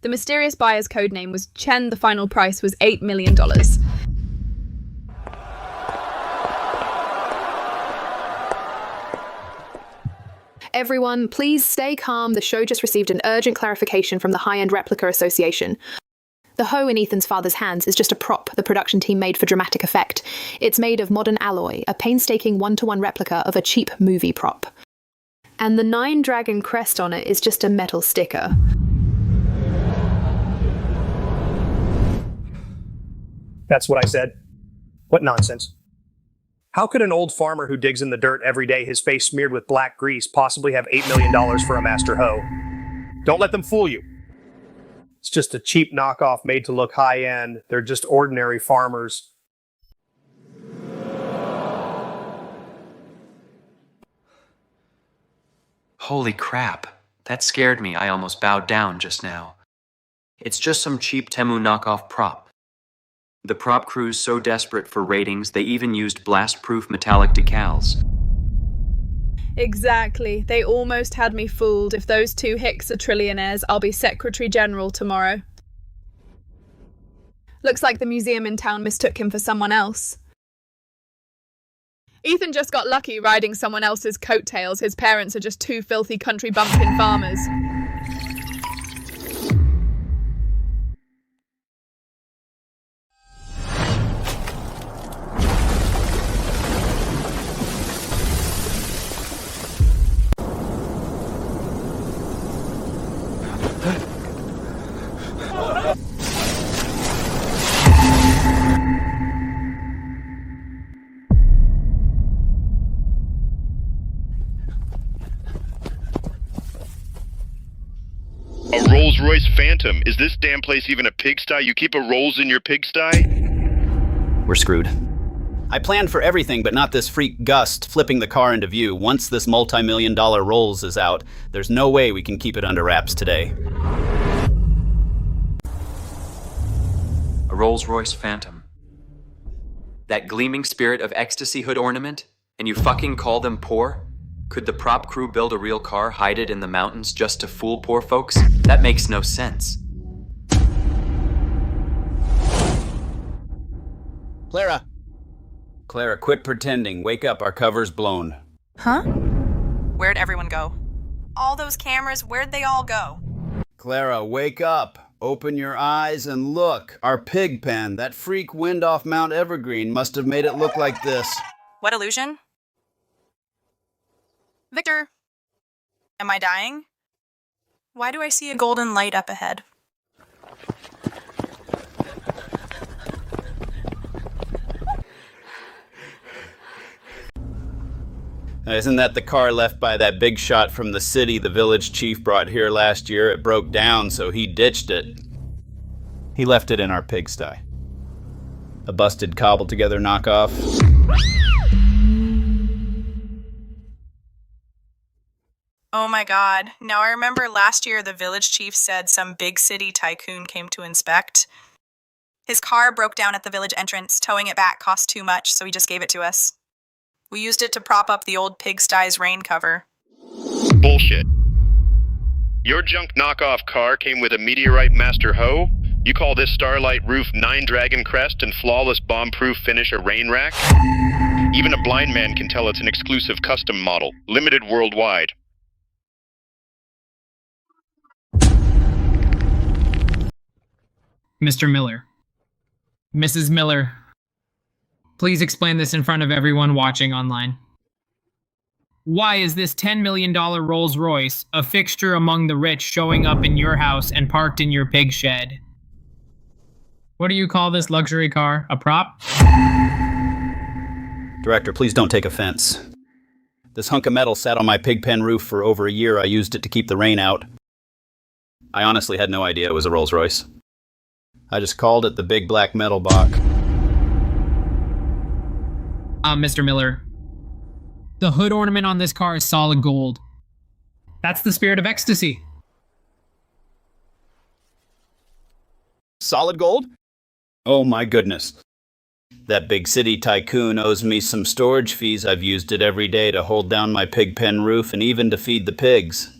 The mysterious buyer's code name was Chen. The final price was $8 million. Everyone, please stay calm. The show just received an urgent clarification from the High-End Replica Association. The hoe in Ethan's father's hands is just a prop the production team made for dramatic effect. It's made of modern alloy, a painstaking 1-to-1 replica of a cheap movie prop. And the 9-dragon crest on it is just a metal sticker. That's what I said. What nonsense. How could an old farmer who digs in the dirt every day, his face smeared with black grease, possibly have $8 million for a master hoe? Don't let them fool you. It's just a cheap knockoff made to look high-end. They're just ordinary farmers. Holy crap. That scared me. I almost bowed down just now. It's just some cheap Temu knockoff prop. The prop crew's so desperate for ratings, they even used blast-proof metallic decals. Exactly. They almost had me fooled. If those two hicks are trillionaires, I'll be Secretary General tomorrow. Looks like the museum in town mistook him for someone else. Ethan just got lucky riding someone else's coattails. His parents are just two filthy country bumpkin farmers. A Rolls-Royce Phantom. Is this damn place even a pigsty? You keep a Rolls in your pigsty? We're screwed. I planned for everything, but not this freak Gust flipping the car into view. Once this multi-million-dollar Rolls is out, there's no way we can keep it under wraps today. A Rolls-Royce Phantom. That gleaming spirit of ecstasy hood ornament? And you fucking call them poor? Could the prop crew build a real car, hide it in the mountains just to fool poor folks? That makes no sense. Clara! Clara, quit pretending. Wake up, our cover's blown. Huh? Where'd everyone go? All those cameras, where'd they all go? Clara, wake up. Open your eyes and look. Our pig pen, that freak wind off Mount Evergreen, must have made it look like this. What illusion? Victor? Am I dying? Why do I see a golden light up ahead? Isn't that the car left by that big shot from the city the village chief brought here last year? It broke down, so he ditched it. He left it in our pigsty. A busted, cobbled-together knockoff. Oh my god. Now I remember last year the village chief said some big city tycoon came to inspect. His car broke down at the village entrance. Towing it back cost too much, so he just gave it to us. We used it to prop up the old pigsty's rain cover. Bullshit. Your junk knockoff car came with a Meteorite Master hoe? You call this Starlight Roof 9 Dragon Crest and flawless bomb-proof finish a rain rack? Even a blind man can tell it's an exclusive custom model, limited worldwide. Mr. Miller. Mrs. Miller. Please explain this in front of everyone watching online. Why is this $10 million Rolls-Royce a fixture among the rich showing up in your house and parked in your pig shed? What do you call this luxury car? A prop? Director, please don't take offense. This hunk of metal sat on my pig pen roof for over a year. I used it to keep the rain out. I honestly had no idea it was a Rolls-Royce. I just called it the big black metal box. Mr. Miller. The hood ornament on this car is solid gold. That's the spirit of ecstasy. Solid gold? Oh my goodness. That big city tycoon owes me some storage fees. I've used it every day to hold down my pig pen roof and even to feed the pigs.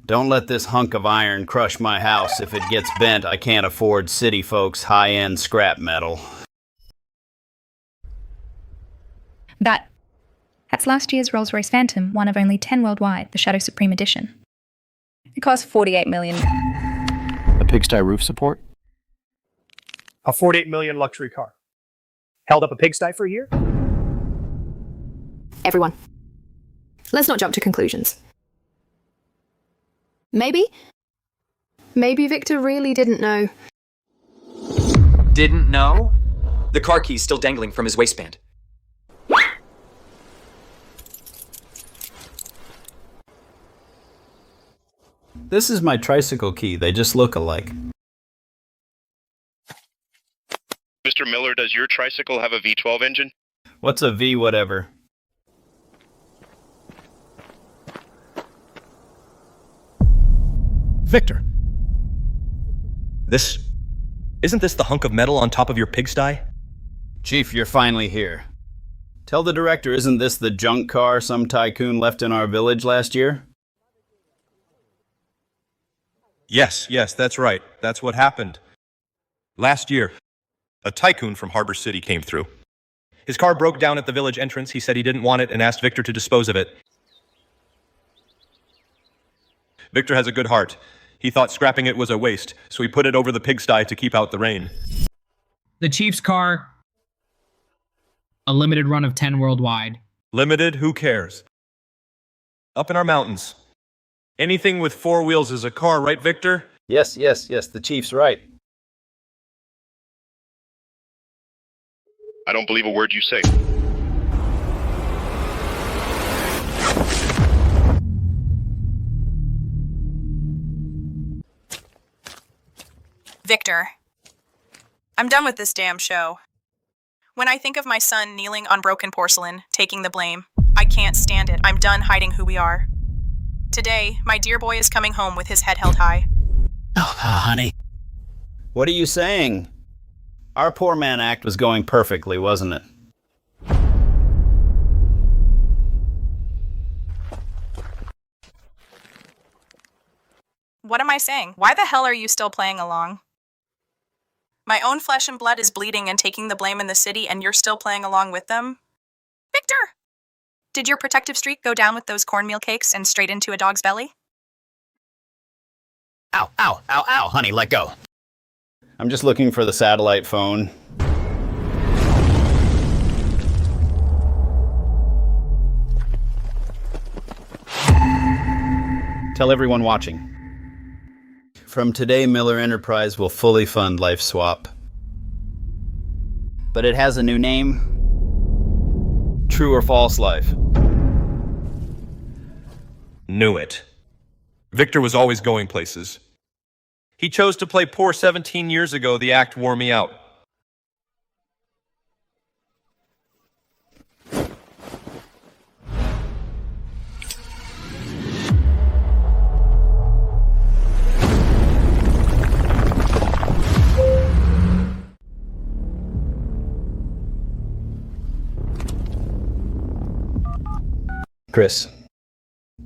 Don't let this hunk of iron crush my house. If it gets bent, I can't afford city folks' high-end scrap metal. That's last year's Rolls-Royce Phantom, one of only 10 worldwide, the Shadow Supreme Edition. It cost $48 million. A pigsty roof support? A $48 million luxury car. Held up a pigsty for a year? Everyone, let's not jump to conclusions. Maybe Victor really didn't know. Didn't know? The car key's still dangling from his waistband. This is my tricycle key. They just look alike. Mr. Miller, does your tricycle have a V12 engine? What's a V whatever? Victor. Isn't this the hunk of metal on top of your pigsty? Chief, you're finally here. Tell the director, isn't this the junk car some tycoon left in our village last year? Yes, that's right. That's what happened. Last year, a tycoon from Harbor City came through. His car broke down at the village entrance. He said he didn't want it and asked Victor to dispose of it. Victor has a good heart. He thought scrapping it was a waste, so he put it over the pigsty to keep out the rain. The Chief's car, a limited run of 10 worldwide. Limited? Who cares? Up in our mountains. Anything with 4 wheels is a car, right, Victor? Yes, the Chief's right. I don't believe a word you say. Victor, I'm done with this damn show. When I think of my son kneeling on broken porcelain, taking the blame, I can't stand it. I'm done hiding who we are. Today, my dear boy is coming home with his head held high. Oh, honey. What are you saying? Our poor man act was going perfectly, wasn't it? What am I saying? Why the hell are you still playing along? My own flesh and blood is bleeding and taking the blame in the city, and you're still playing along with them? Victor! Did your protective streak go down with those cornmeal cakes and straight into a dog's belly? Ow, honey, let go. I'm just looking for the satellite phone. Tell everyone watching. From today, Miller Enterprise will fully fund Life Swap. But it has a new name. True or false life? Knew it. Victor was always going places. He chose to play poor 17 years ago. The act wore me out. Chris,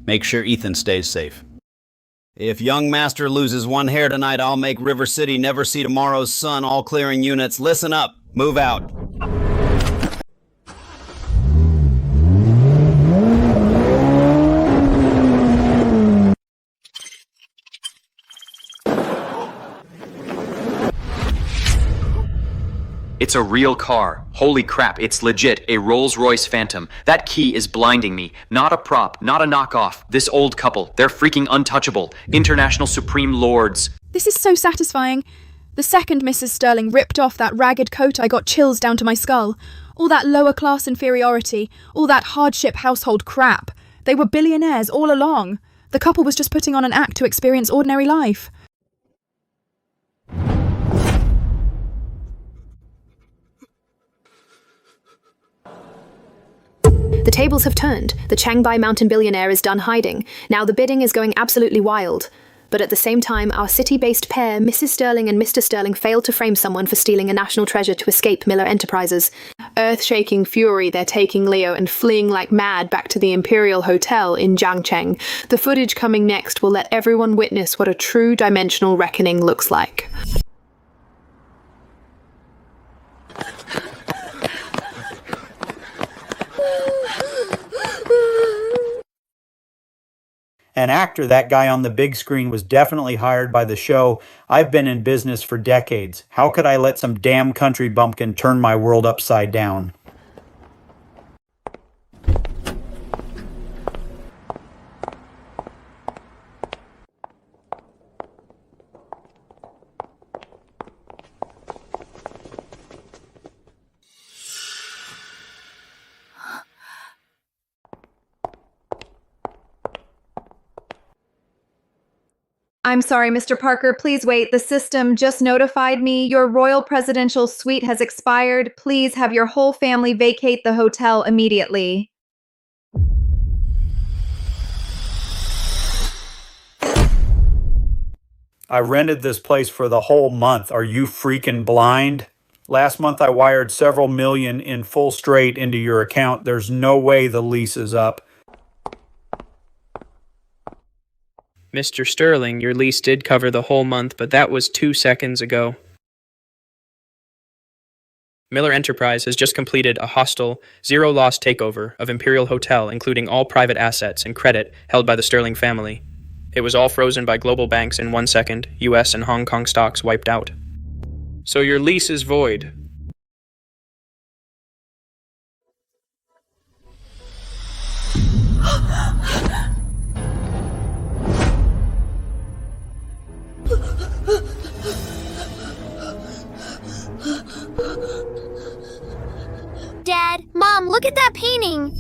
make sure Ethan stays safe. If young master loses one hair tonight, I'll make River City never see tomorrow's sun. All clearing units, listen up. Move out. It's a real car. Holy crap, it's legit, a Rolls-Royce Phantom. That key is blinding me. Not a prop, not a knockoff. This old couple, they're freaking untouchable. International Supreme Lords. This is so satisfying. The second Mrs. Sterling ripped off that ragged coat, I got chills down to my skull. All that lower class inferiority, all that hardship household crap. They were billionaires all along. The couple was just putting on an act to experience ordinary life. The tables have turned. The Changbai mountain billionaire is done hiding. Now the bidding is going absolutely wild. But at the same time, our city-based pair, Mrs. Sterling and Mr. Sterling, failed to frame someone for stealing a national treasure to escape Miller Enterprises. Earth-shaking fury, they're taking Leo and fleeing like mad back to the Imperial Hotel in Jiangcheng. The footage coming next will let everyone witness what a true dimensional reckoning looks like. An actor, that guy on the big screen, was definitely hired by the show. I've been in business for decades. How could I let some damn country bumpkin turn my world upside down? I'm sorry, Mr. Parker. Please wait. The system just notified me your royal presidential suite has expired. Please have your whole family vacate the hotel immediately. I rented this place for the whole month. Are you freaking blind? Last month I wired several million in full straight into your account. There's no way the lease is up. Mr. Sterling, your lease did cover the whole month, but that was 2 seconds ago. Miller Enterprise has just completed a hostile, zero-loss takeover of Imperial Hotel, including all private assets and credit held by the Sterling family. It was all frozen by global banks in 1 second, US and Hong Kong stocks wiped out. So your lease is void. Dad, Mom, look at that painting!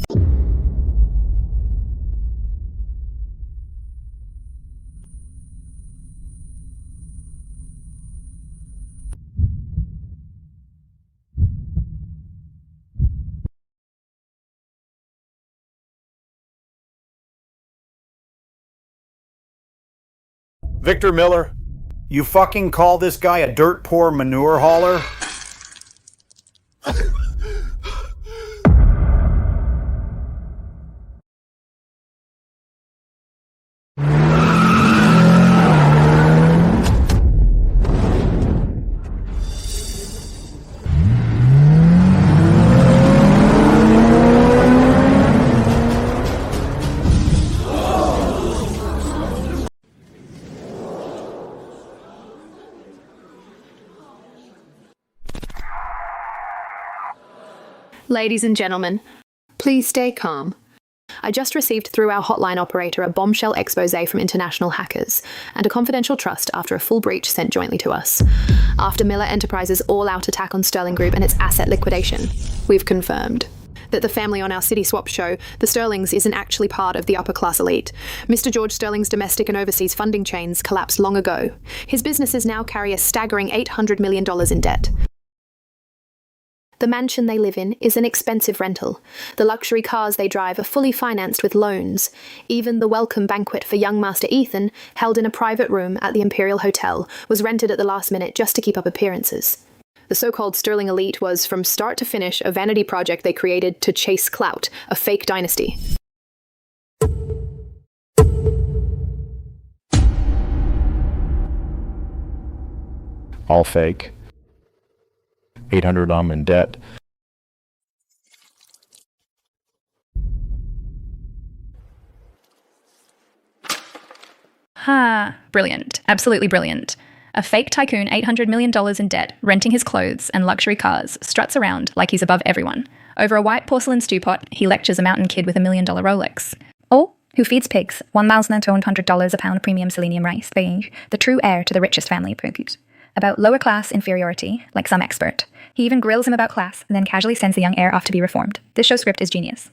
Victor Miller, you fucking call this guy a dirt poor manure hauler? Ladies and gentlemen, please stay calm. I just received through our hotline operator a bombshell expose from international hackers and a confidential trust after a full breach sent jointly to us. After Miller Enterprises' all-out attack on Sterling Group and its asset liquidation, we've confirmed that the family on our City Swap show, the Sterlings, isn't actually part of the upper-class elite. Mr. George Sterling's domestic and overseas funding chains collapsed long ago. His businesses now carry a staggering $800 million in debt. The mansion they live in is an expensive rental. The luxury cars they drive are fully financed with loans. Even the welcome banquet for young Master Ethan, held in a private room at the Imperial Hotel, was rented at the last minute just to keep up appearances. The so-called Sterling elite was, from start to finish, a vanity project they created to chase clout, a fake dynasty. All fake. 800 in debt. Ha, brilliant. Absolutely brilliant. A fake tycoon, $800 million in debt, renting his clothes and luxury cars, struts around like he's above everyone. Over a white porcelain stew pot, he lectures a mountain kid with $1 million Rolex. Or, who feeds pigs, $1,200 a pound premium selenium rice, being the true heir to the richest family cookies. About lower class inferiority, like some expert. He even grills him about class, and then casually sends the young heir off to be reformed. This show script is genius.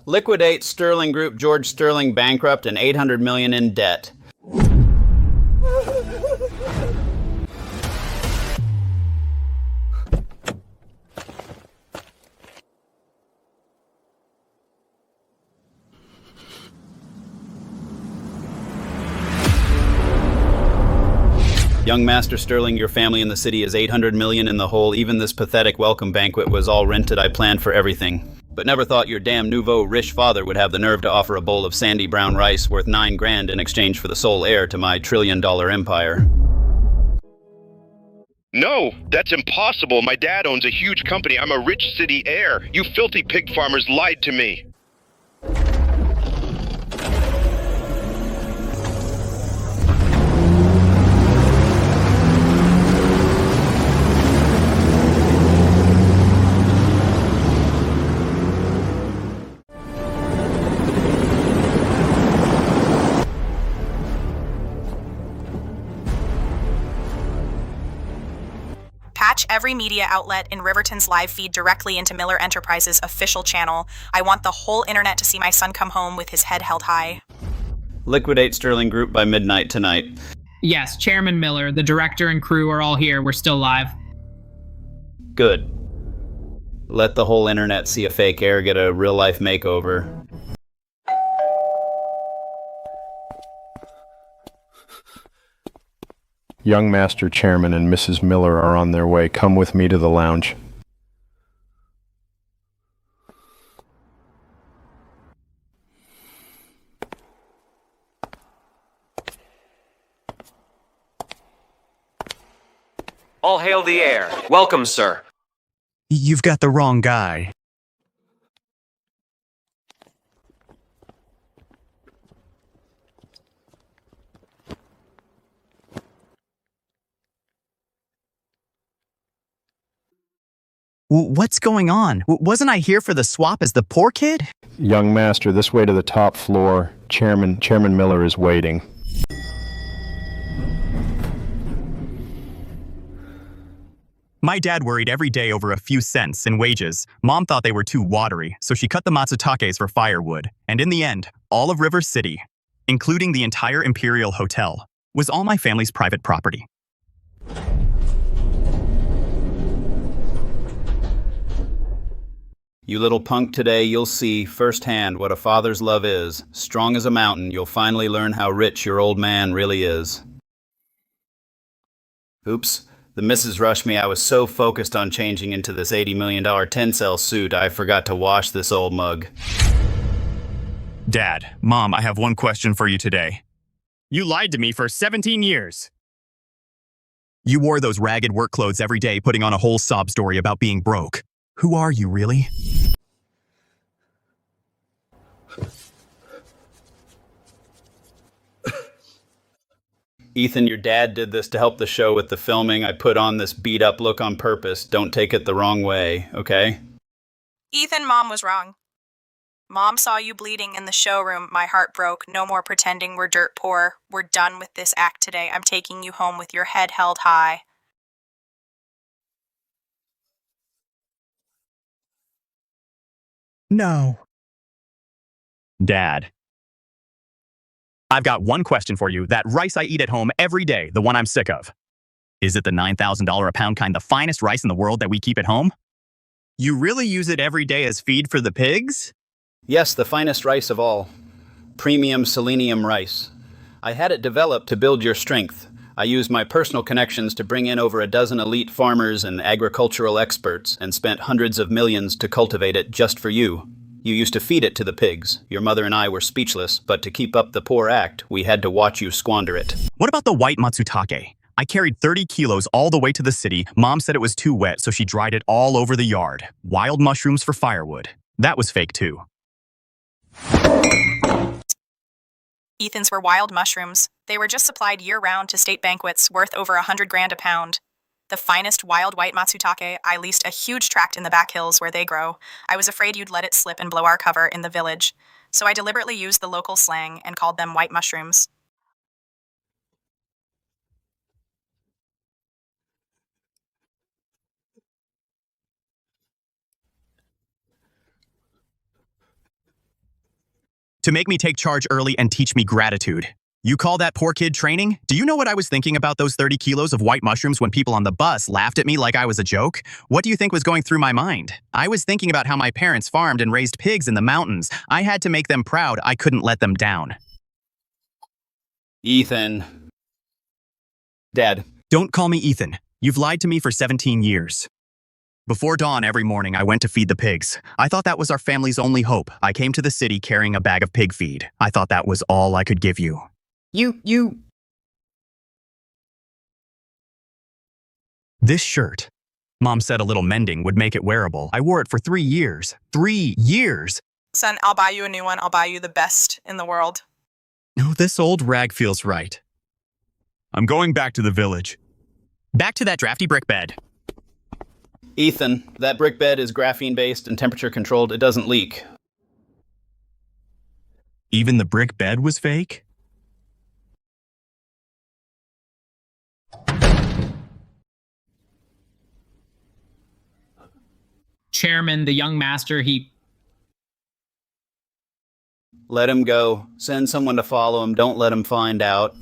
Liquidate Sterling Group, George Sterling bankrupt and $800 million in debt. Young Master Sterling, your family in the city is $800 million in the hole. Even this pathetic welcome banquet was all rented. I planned for everything. But never thought your damn nouveau riche father would have the nerve to offer a bowl of sandy brown rice worth $9 grand in exchange for the sole heir to my $1 trillion empire. No, that's impossible. My dad owns a huge company. I'm a rich city heir. You filthy pig farmers lied to me. Patch every media outlet in Riverton's live feed directly into Miller Enterprises' official channel. I want the whole internet to see my son come home with his head held high. Liquidate Sterling Group by midnight tonight. Yes, Chairman Miller, the director and crew are all here. We're still live. Good. Let the whole internet see a fake heir get a real-life makeover. Young Master Chairman and Mrs. Miller are on their way. Come with me to the lounge. All hail the heir. Welcome, sir. You've got the wrong guy. What's going on? Wasn't I here for the swap as the poor kid? Young Master, this way to the top floor. Chairman Miller is waiting. My dad worried every day over a few cents in wages. Mom thought they were too watery, so she cut the matsutakes for firewood. And in the end, all of River City, including the entire Imperial Hotel, was all my family's private property. You little punk, today you'll see firsthand what a father's love is. Strong as a mountain, you'll finally learn how rich your old man really is. Oops. The missus rushed me. I was so focused on changing into this $80 million 10-cell suit, I forgot to wash this old mug. Dad, Mom, I have one question for you today. You lied to me for 17 years. You wore those ragged work clothes every day, putting on a whole sob story about being broke. Who are you, really? Ethan, your dad did this to help the show with the filming. I put on this beat-up look on purpose. Don't take it the wrong way, okay? Ethan, Mom was wrong. Mom saw you bleeding in the showroom. My heart broke. No more pretending we're dirt poor. We're done with this act today. I'm taking you home with your head held high. No. Dad. I've got one question for you. That rice I eat at home every day, the one I'm sick of. Is it the $9,000 a pound kind, the finest rice in the world that we keep at home? You really use it every day as feed for the pigs? Yes, the finest rice of all. Premium selenium rice. I had it developed to build your strength. I used my personal connections to bring in over a dozen elite farmers and agricultural experts and spent hundreds of millions to cultivate it just for you. You used to feed it to the pigs. Your mother and I were speechless, but to keep up the poor act, we had to watch you squander it. What about the white matsutake? I carried 30 kilos all the way to the city. Mom said it was too wet, so she dried it all over the yard. Wild mushrooms for firewood. That was fake too. Ethan's were wild mushrooms. They were just supplied year-round to state banquets, worth over $100,000 a pound. The finest wild white matsutake. I leased a huge tract in the back hills where they grow. I was afraid you'd let it slip and blow our cover in the village, so I deliberately used the local slang and called them white mushrooms. To make me take charge early and teach me gratitude. You call that poor kid training? Do you know what I was thinking about those 30 kilos of white mushrooms when people on the bus laughed at me like I was a joke? What do you think was going through my mind? I was thinking about how my parents farmed and raised pigs in the mountains. I had to make them proud. I couldn't let them down. Ethan. Dad. Don't call me Ethan. You've lied to me for 17 years. Before dawn every morning, I went to feed the pigs. I thought that was our family's only hope. I came to the city carrying a bag of pig feed. I thought that was all I could give you. This shirt. Mom said a little mending would make it wearable. I wore it for 3 years. 3 years! Son, I'll buy you a new one. I'll buy you the best in the world. No, this old rag feels right. I'm going back to the village. Back to that drafty brick bed. Ethan, that brick bed is graphene-based and temperature-controlled. It doesn't leak. Even the brick bed was fake? chairman, the young master, he... Let him go. Send someone to follow him. Don't let him find out.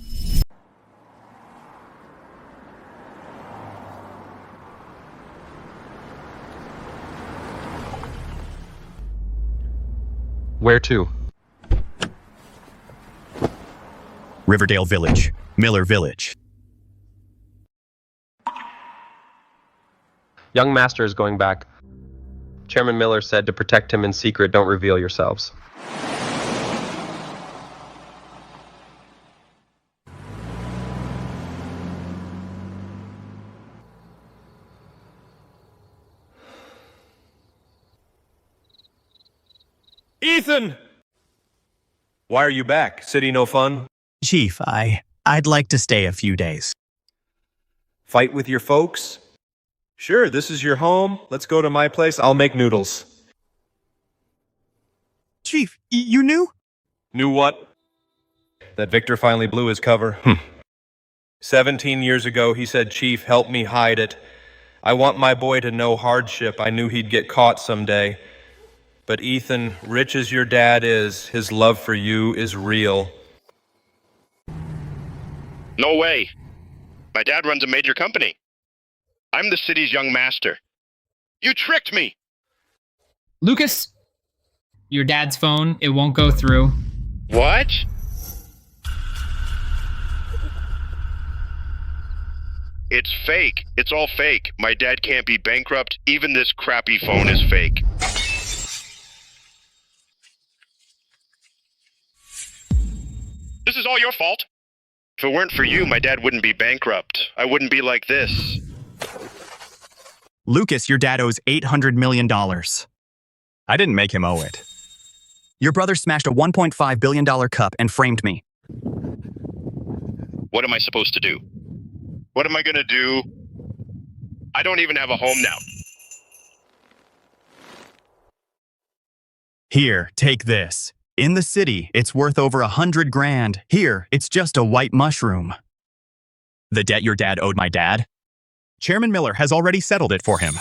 Where to? Riverdale Village. Miller Village. Young master is going back. Chairman Miller said to protect him in secret, don't reveal yourselves. Ethan! Why are you back? City no fun? Chief, I'd like to stay a few days. Fight with your folks? Sure, this is your home. Let's go to my place. I'll make noodles. Chief, you knew? Knew what? That Victor finally blew his cover. 17 years ago, he said, Chief, help me hide it. I want my boy to know hardship. I knew he'd get caught someday. But Ethan, rich as your dad is, his love for you is real. No way. My dad runs a major company. I'm the city's young master. You tricked me! Lucas, your dad's phone, it won't go through. What? It's fake. It's all fake. My dad can't be bankrupt. Even this crappy phone is fake. This is all your fault. If it weren't for you, my dad wouldn't be bankrupt. I wouldn't be like this. Lucas, your dad owes $800 million. I didn't make him owe it. Your brother smashed a $1.5 billion cup and framed me. What am I supposed to do? What am I gonna do? I don't even have a home now. Here, take this. In the city, it's worth over $100 grand. Here, it's just a white mushroom. The debt your dad owed my dad? Chairman Miller has already settled it for him.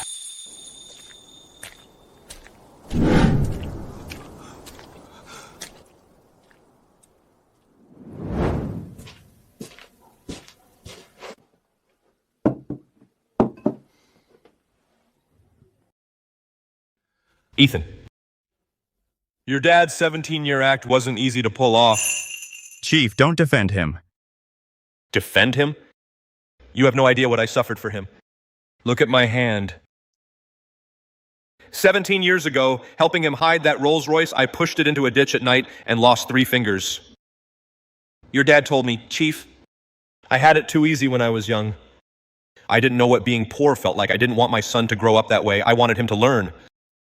Ethan. Your dad's 17-year act wasn't easy to pull off. Chief, don't defend him. Defend him? You have no idea what I suffered for him. Look at my hand. 17 years ago, helping him hide that Rolls Royce, I pushed it into a ditch at night and lost 3 fingers. Your dad told me, Chief, I had it too easy when I was young. I didn't know what being poor felt like. I didn't want my son to grow up that way. I wanted him to learn.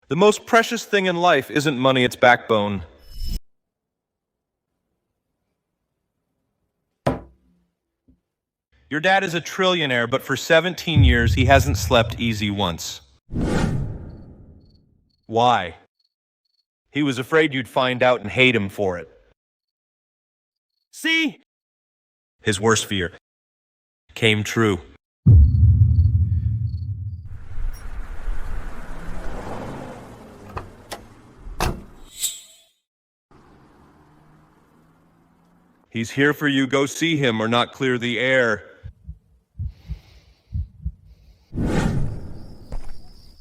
The most precious thing in life isn't money, it's backbone. Your dad is a trillionaire, but for 17 years, he hasn't slept easy once. Why? He was afraid you'd find out and hate him for it. See? His worst fear came true. He's here for you. Go see him or not clear the air.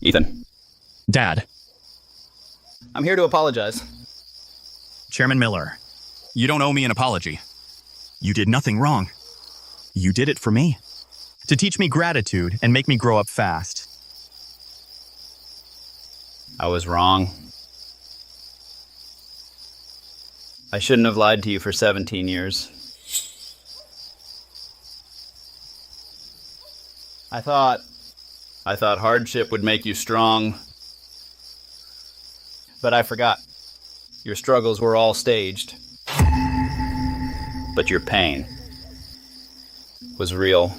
Ethan. Dad. I'm here to apologize. Chairman Miller, you don't owe me an apology. You did nothing wrong. You did it for me. To teach me gratitude and make me grow up fast. I was wrong. I shouldn't have lied to you for 17 years. I thought hardship would make you strong. But I forgot. Your struggles were all staged. But your pain was real.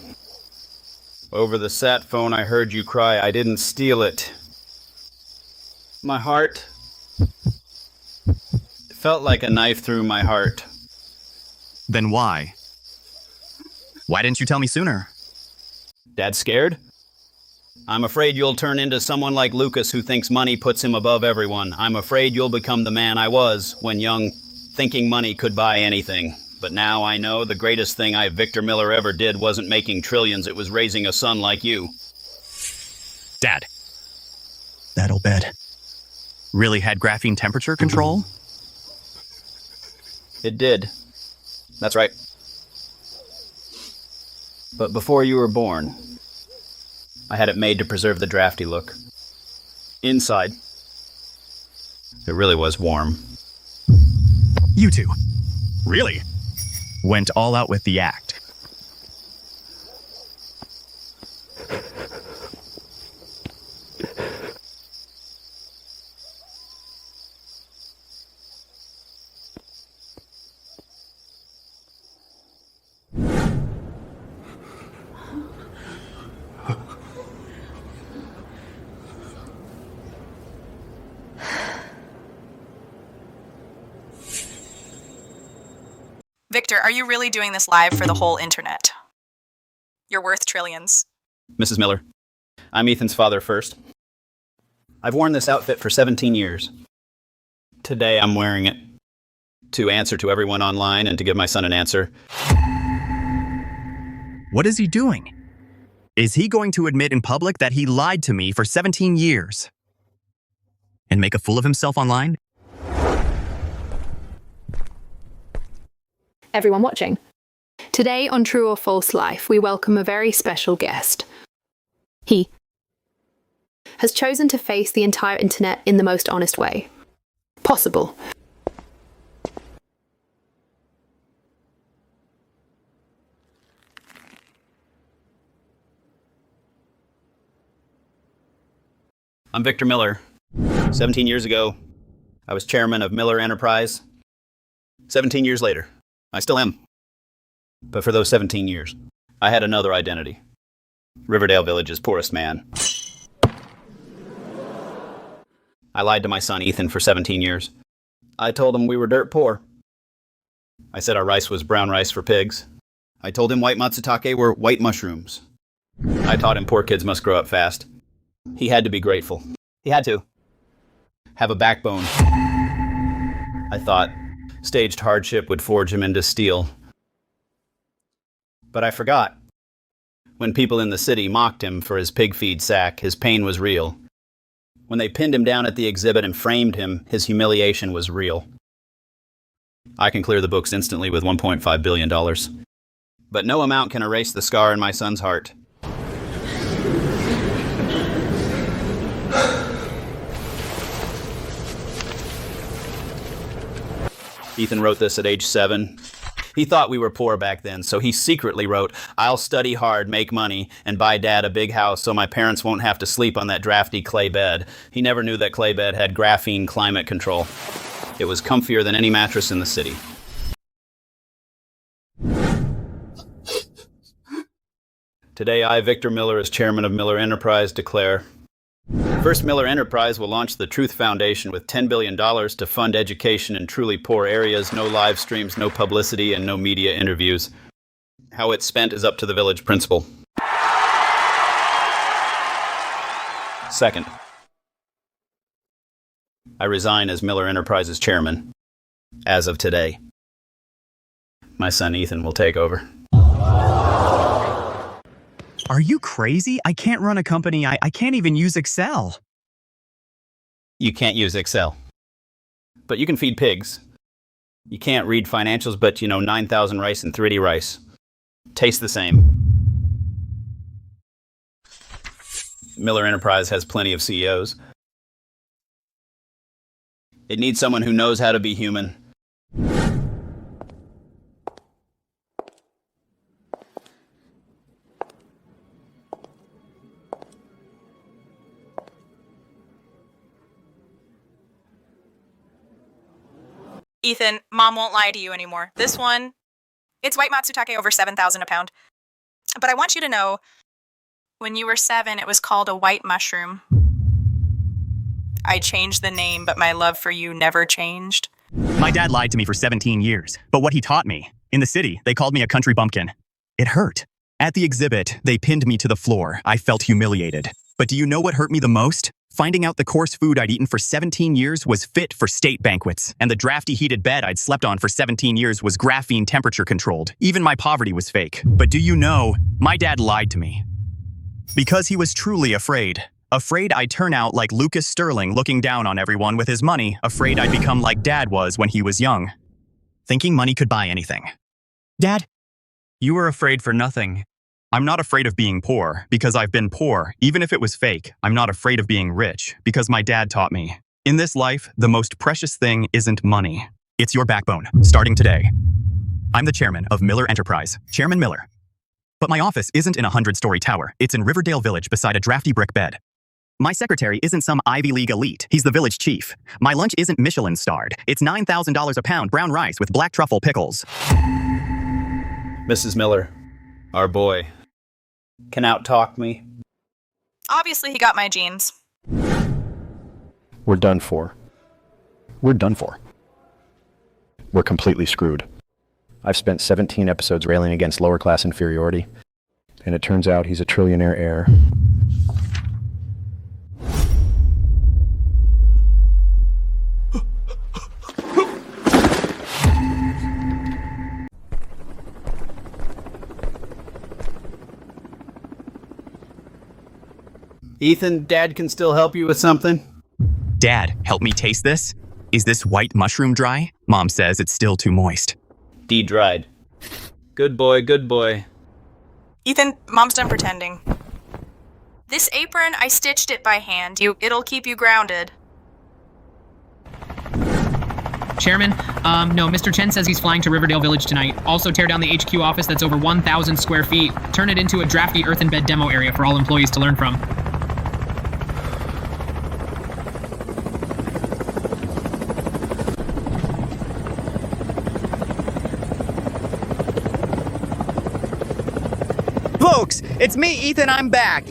Over the sat phone, I heard you cry. I didn't steal it. My heart felt like a knife through my heart. Then why? Why didn't you tell me sooner? Dad scared? I'm afraid you'll turn into someone like Lucas who thinks money puts him above everyone. I'm afraid you'll become the man I was when young, thinking money could buy anything. But now I know the greatest thing Victor Miller ever did wasn't making trillions, it was raising a son like you. Dad. That old bed really had graphene temperature control? It did. That's right. But before you were born, I had it made to preserve the drafty look. Inside, it really was warm. You two, really, went all out with the act. Victor, are you really doing this live for the whole internet? You're worth trillions. Mrs. Miller, I'm Ethan's father first. I've worn this outfit for 17 years. Today I'm wearing it to answer to everyone online and to give my son an answer. What is he doing? Is he going to admit in public that he lied to me for 17 years? And make a fool of himself online? Everyone watching. Today on True or False Life, we welcome a very special guest. He has chosen to face the entire internet in the most honest way possible. I'm Victor Miller. 17 years ago, I was chairman of Miller Enterprise. 17 years later, I still am. But for those 17 years, I had another identity. Riverdale Village's poorest man. I lied to my son Ethan for 17 years. I told him we were dirt poor. I said our rice was brown rice for pigs. I told him white matsutake were white mushrooms. I taught him poor kids must grow up fast. He had to be grateful. He had to have a backbone. I thought staged hardship would forge him into steel. But I forgot. When people in the city mocked him for his pig feed sack, his pain was real. When they pinned him down at the exhibit and framed him, his humiliation was real. I can clear the books instantly with $1.5 billion. But no amount can erase the scar in my son's heart. Ethan wrote this at age 7. He thought we were poor back then, so he secretly wrote, "I'll study hard, make money, and buy Dad a big house so my parents won't have to sleep on that drafty clay bed." He never knew that clay bed had graphene climate control. It was comfier than any mattress in the city. Today I, Victor Miller, as chairman of Miller Enterprise, declare, First, Miller Enterprise will launch the Truth Foundation with $10 billion to fund education in truly poor areas, no live streams, no publicity, and no media interviews. How it's spent is up to the village principal. Second, I resign as Miller Enterprise's chairman. As of today, my son Ethan will take over. Are you crazy? I can't run a company. I can't even use Excel. You can't use Excel. But you can feed pigs. You can't read financials, but 9,000 rice and 3D rice. Taste the same. Miller Enterprise has plenty of CEOs. It needs someone who knows how to be human. Ethan, Mom won't lie to you anymore. This one, it's white matsutake over 7,000 a pound. But I want you to know, when you were 7, it was called a white mushroom. I changed the name, but my love for you never changed. My dad lied to me for 17 years, but what he taught me, in the city, they called me a country bumpkin. It hurt. At the exhibit, they pinned me to the floor. I felt humiliated. But do you know what hurt me the most? Finding out the coarse food I'd eaten for 17 years was fit for state banquets, and the drafty heated bed I'd slept on for 17 years was graphene temperature controlled. Even my poverty was fake. But do you know, my dad lied to me. Because he was truly afraid. Afraid I'd turn out like Lucas Sterling looking down on everyone with his money, afraid I'd become like Dad was when he was young. Thinking money could buy anything. Dad, you were afraid for nothing. I'm not afraid of being poor, because I've been poor, even if it was fake. I'm not afraid of being rich, because my dad taught me. In this life, the most precious thing isn't money. It's your backbone, starting today. I'm the chairman of Miller Enterprise, Chairman Miller. But my office isn't in a 100-story tower. It's in Riverdale Village beside a drafty brick bed. My secretary isn't some Ivy League elite. He's the village chief. My lunch isn't Michelin-starred. It's $9,000 a pound brown rice with black truffle pickles. Mrs. Miller, our boy, can out-talk me. Obviously, he got my genes. We're done for. We're done for. We're completely screwed. I've spent 17 episodes railing against lower-class inferiority, and it turns out he's a trillionaire heir. Ethan, Dad can still help you with something? Dad, help me taste this. Is this white mushroom dry? Mom says it's still too moist. De-dried. Good boy, good boy. Ethan, Mom's done pretending. This apron, I stitched it by hand. It'll keep you grounded. Chairman, no, Mr. Chen says he's flying to Riverdale Village tonight. Also tear down the HQ office that's over 1,000 square feet. Turn it into a drafty earthen bed demo area for all employees to learn from. Folks, it's me, Ethan, I'm back.